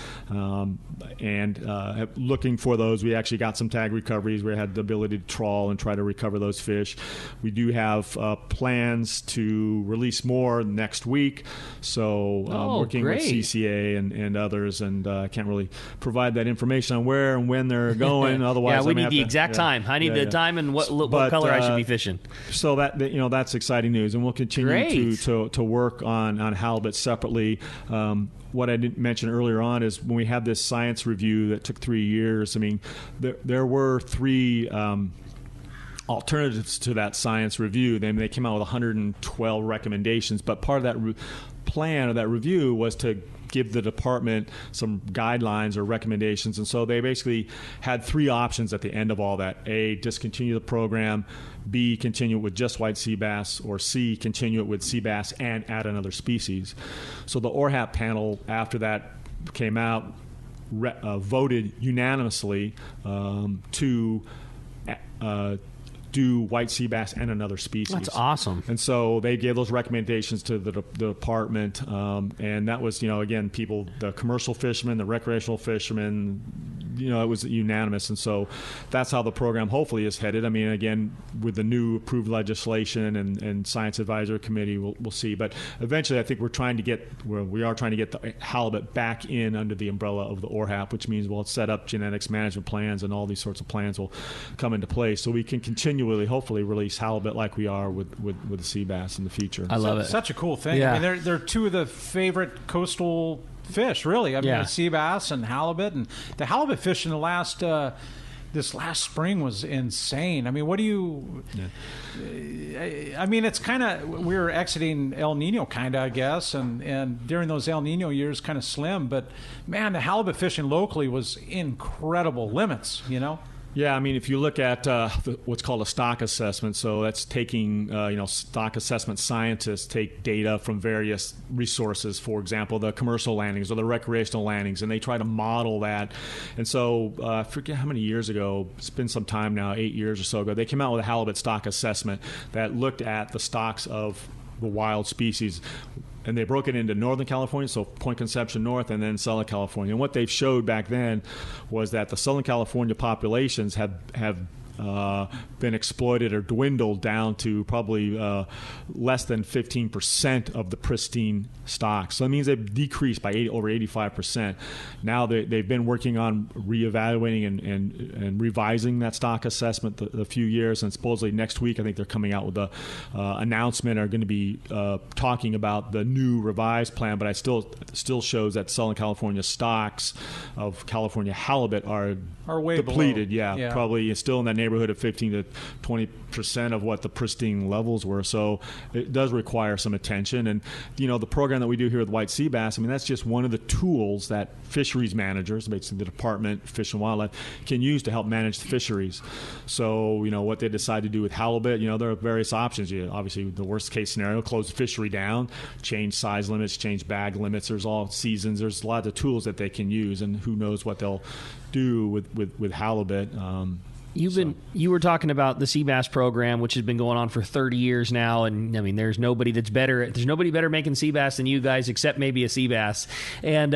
and looking for those. We actually got some tag recoveries. We had the ability to trawl and try to recover those fish. We do have plans to release more next week, so working with CCA and others, and I can't really provide that information on where and when they're going. Otherwise, we need the exact time. I need the time and what color I should be fishing. So that's exciting news, and we'll continue to work on halibut separately. What I didn't mention earlier on is when we had this science review that took 3 years. There were 3 alternatives to that science review. They came out with 112 recommendations, but part of that plan or that review was to give the department some guidelines or recommendations. And so they basically had 3 options at the end of all that. A, discontinue the program. B, continue it with just white sea bass. Or C, continue it with sea bass and add another species. So the ORHAP panel, after that came out, voted unanimously to do white sea bass and another species. That's awesome. And so they gave those recommendations to the department, and that was, again, people, the commercial fishermen, the recreational fishermen, it was unanimous. And so that's how the program hopefully is headed. I mean, again, with the new approved legislation and Science Advisory Committee, we'll see. But eventually I think we are trying to get the halibut back in under the umbrella of the ORHAP, which means we'll set up genetics management plans, and all these sorts of plans will come into place so we can continually, hopefully, release halibut like we are with the sea bass in the future. I love it. Such a cool thing. Yeah. I mean, they're 2 of the favorite coastal fish, really. I mean, the sea bass and halibut, and the halibut fish in the last this last spring was insane. I mean, what do you? Yeah. I mean, it's kind of, we were exiting El Nino, kind of, I guess, and during those El Nino years, kind of slim. But man, the halibut fishing locally was incredible. Limits, Yeah, I mean, if you look at what's called a stock assessment, so that's taking, stock assessment scientists take data from various resources, for example, the commercial landings or the recreational landings, and they try to model that. And so I forget how many years ago, it's been some time now, 8 years or so ago, they came out with a halibut stock assessment that looked at the stocks of the wild species. And they broke it into Northern California, so Point Conception North, and then Southern California. And what they showed back then was that the Southern California populations have been exploited or dwindled down to probably less than 15% of the pristine stock. So that means they've decreased by over 85%. Now they've been working on reevaluating and revising that stock assessment a few years, and supposedly next week I think they're coming out with a announcement, are going to be talking about the new revised plan. But still shows that Southern California stocks of California halibut are way depleted. below. Yeah, probably still in that neighborhood of 15 to 20% of what the pristine levels were. So it does require some attention. And the program that we do here with white sea bass, I mean, that's just one of the tools that fisheries managers, basically the Department of Fish and Wildlife, can use to help manage the fisheries. So what they decide to do with halibut, there are various options. Obviously, the worst case scenario, close the fishery down, change size limits, change bag limits. There's all seasons. There's a lot of tools that they can use, and who knows what they'll do with halibut. You were talking about the sea bass program, which has been going on for 30 years now, and I mean, there's nobody better making sea bass than you guys, except maybe a sea bass, and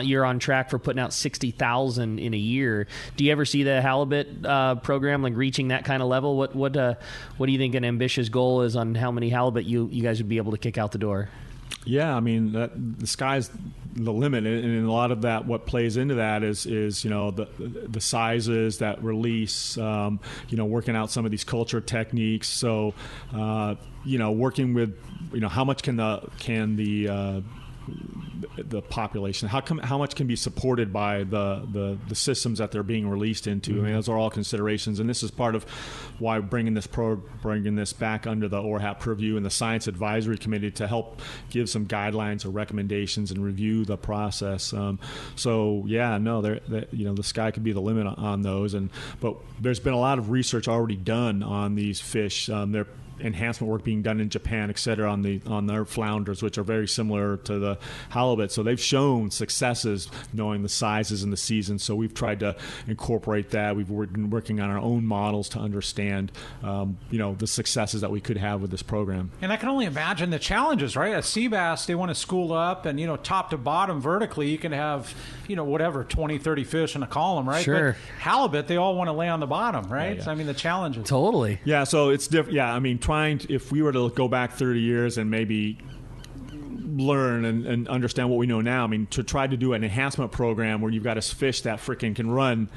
you're on track for putting out 60,000 in a year. Do you ever see the halibut program like reaching that kind of level? What do you think an ambitious goal is on how many halibut you guys would be able to kick out the door? Yeah, I mean, the sky's the limit, and a lot of that, what plays into that is the sizes that release, working out some of these culture techniques. So, working with, how much can the population, how much can be supported by the systems that they're being released into. I mean, those are all considerations, and this is part of why bringing this back under the ORHAP purview and the Science Advisory Committee to help give some guidelines or recommendations and review the process. The sky could be the limit on those, but there's been a lot of research already done on these fish. They're enhancement work being done in Japan, et cetera, on their flounders, which are very similar to the halibut. So they've shown successes knowing the sizes and the seasons. So we've tried to incorporate that. We've been working on our own models to understand, the successes that we could have with this program. And I can only imagine the challenges, right? A sea bass, they want to school up, and top to bottom vertically, you can have, 20, 30 fish in a column, right? Sure. But halibut, they all want to lay on the bottom, right? Yeah. So, I mean, the challenges. Totally. Yeah, so it's different. Yeah, I mean, if we were to go back 30 years and maybe learn and understand what we know now. I mean, to try to do an enhancement program where you've got a fish that freaking can run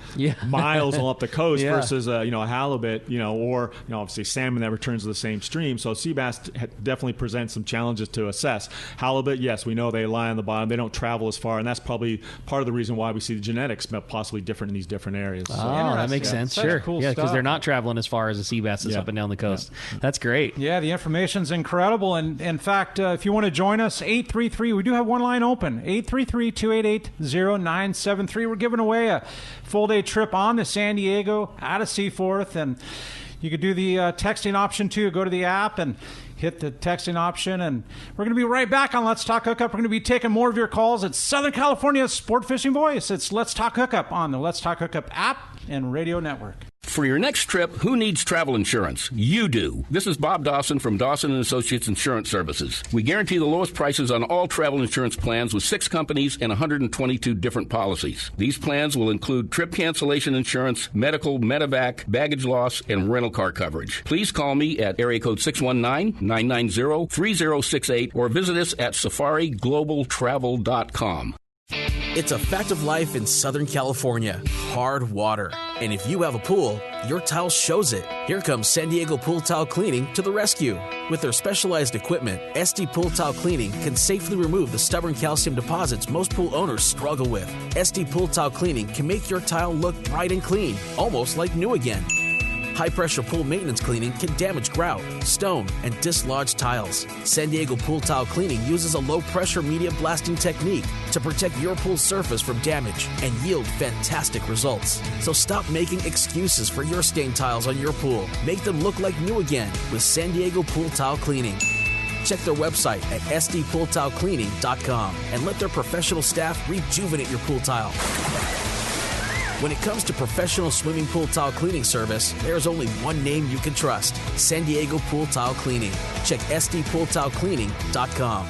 miles up the coast versus a halibut, or obviously salmon that returns to the same stream. So sea bass definitely presents some challenges to assess. Halibut, yes, we know they lie on the bottom. They don't travel as far, and that's probably part of the reason why we see the genetics possibly different in these different areas. Oh, that makes sense. Sure. Cool because they're not traveling as far as the sea bass is up and down the coast. That's great. Yeah, the information's incredible. And in fact, if you want to join us, 833, we do have one line open, 833-288-0973. We're giving away a full-day trip on to San Diego out of Seaforth, and you could do the texting option too. Go to the app and hit the texting option, and we're going to be right back on Let's Talk Hookup. We're going to be taking more of your calls. It's Southern California's sport fishing voice. It's Let's Talk Hookup on the Let's Talk Hookup app and radio network. For your next trip, who needs travel insurance? You do. This is Bob Dawson from Dawson & Associates Insurance Services. We guarantee the lowest prices on all travel insurance plans with 6 companies and 122 different policies. These plans will include trip cancellation insurance, medical, medevac, baggage loss, and rental car coverage. Please call me at area code 619-990-3068 or visit us at safariglobaltravel.com. It's a fact of life in Southern California. Hard water. And if you have a pool, your tile shows it. Here comes San Diego Pool Tile Cleaning to the rescue. With their specialized equipment, SD Pool Tile Cleaning can safely remove the stubborn calcium deposits most pool owners struggle with. SD Pool Tile Cleaning can make your tile look bright and clean, almost like new again. High-pressure pool maintenance cleaning can damage grout, stone, and dislodged tiles. San Diego Pool Tile Cleaning uses a low-pressure media blasting technique to protect your pool surface from damage and yield fantastic results. So stop making excuses for your stained tiles on your pool. Make them look like new again with San Diego Pool Tile Cleaning. Check their website at sdpooltilecleaning.com and let their professional staff rejuvenate your pool tile. When it comes to professional swimming pool tile cleaning service, there's only one name you can trust: San Diego Pool Tile Cleaning. Check sdpooltilecleaning.com.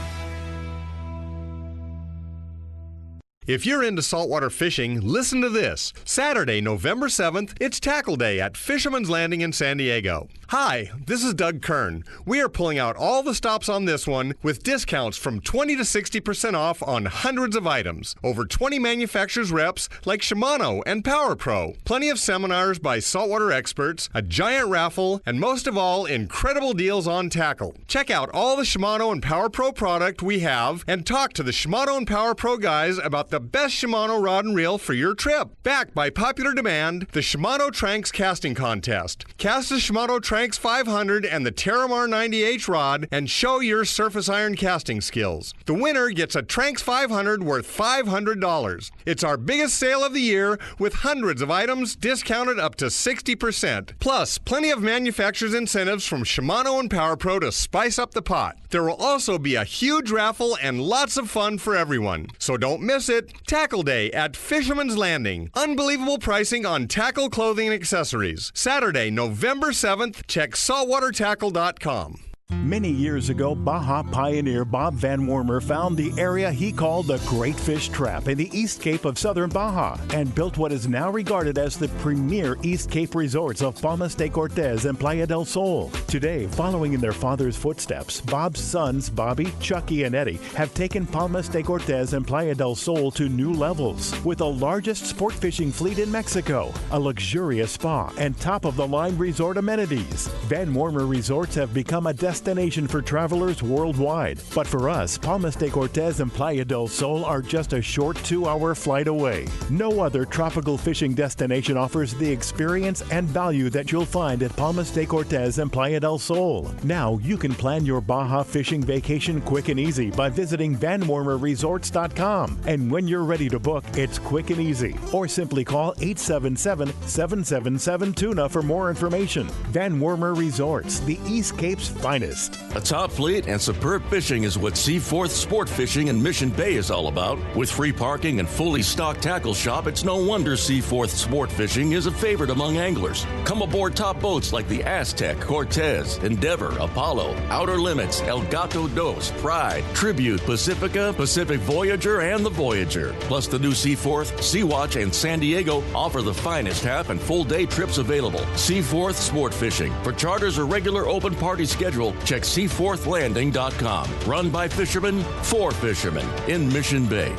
If you're into saltwater fishing, listen to this. Saturday, November 7th, it's Tackle Day at Fisherman's Landing in San Diego. Hi, this is Doug Kern. We are pulling out all the stops on this one with discounts from 20 to 60% off on hundreds of items. Over 20 manufacturers reps like Shimano and Power Pro. Plenty of seminars by saltwater experts, a giant raffle, and most of all, incredible deals on tackle. Check out all the Shimano and Power Pro product we have and talk to the Shimano and Power Pro guys about the best Shimano rod and reel for your trip. Backed by popular demand, the Shimano Tranx Casting Contest. Cast the Shimano Tranx 500 and the Terramar 90H rod and show your surface iron casting skills. The winner gets a Tranx 500 worth $500. It's our biggest sale of the year with hundreds of items discounted up to 60%. Plus, plenty of manufacturers' incentives from Shimano and Power Pro to spice up the pot. There will also be a huge raffle and lots of fun for everyone. So don't miss it. Tackle Day at Fisherman's Landing. Unbelievable pricing on tackle, clothing, and accessories. Saturday, November 7th. Check saltwatertackle.com. Many years ago, Baja pioneer Bob Van Wormer found the area he called the Great Fish Trap in the East Cape of southern Baja and built what is now regarded as the premier East Cape resorts of Palmas de Cortez and Playa del Sol. Today, following in their father's footsteps, Bob's sons, Bobby, Chucky, and Eddie, have taken Palmas de Cortez and Playa del Sol to new levels with the largest sport fishing fleet in Mexico, a luxurious spa, and top-of-the-line resort amenities. Van Wormer Resorts have become a destination for travelers worldwide. But for us, Palmas de Cortez and Playa del Sol are just a short 2-hour flight away. No other tropical fishing destination offers the experience and value that you'll find at Palmas de Cortez and Playa del Sol. Now you can plan your Baja fishing vacation quick and easy by visiting VanWormerResorts.com. And when you're ready to book, it's quick and easy. Or simply call 877-777-TUNA for more information. Van Wormer Resorts, the East Cape's finest. A top fleet and superb fishing is what Seaforth Sport Fishing in Mission Bay is all about. With free parking and fully stocked tackle shop, it's no wonder Seaforth Sport Fishing is a favorite among anglers. Come aboard top boats like the Aztec, Cortez, Endeavor, Apollo, Outer Limits, El Gato Dos, Pride, Tribute, Pacifica, Pacific Voyager, and the Voyager. Plus the new Seaforth, Sea-Watch, and San Diego offer the finest half and full day trips available. Seaforth Sport Fishing. For charters or regular open party schedule, travel, check seaforthlanding.com. Run by fishermen for fishermen in Mission Bay.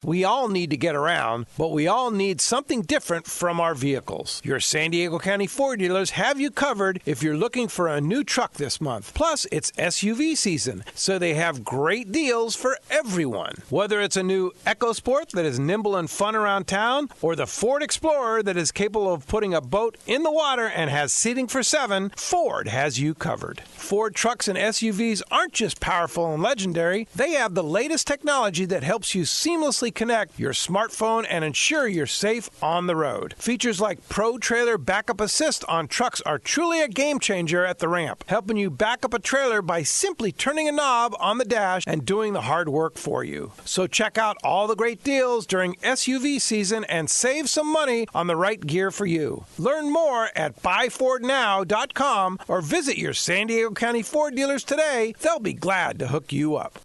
We all need to get around, but we all need something different from our vehicles. Your San Diego County Ford dealers have you covered if you're looking for a new truck this month. Plus, it's SUV season, so they have great deals for everyone. Whether it's a new EcoSport that is nimble and fun around town, or the Ford Explorer that is capable of putting a boat in the water and has seating for 7, Ford has you covered. Ford trucks and SUVs aren't just powerful and legendary, they have the latest technology that helps you seamlessly connect your smartphone and ensure you're safe on the road. Features like Pro Trailer Backup Assist on trucks are truly a game changer at the ramp, helping you back up a trailer by simply turning a knob on the dash and doing the hard work for you. So check out all the great deals during SUV season and save some money on the right gear for you. Learn more at buyfordnow.com or visit your San Diego County Ford dealers today. They'll be glad to hook you up.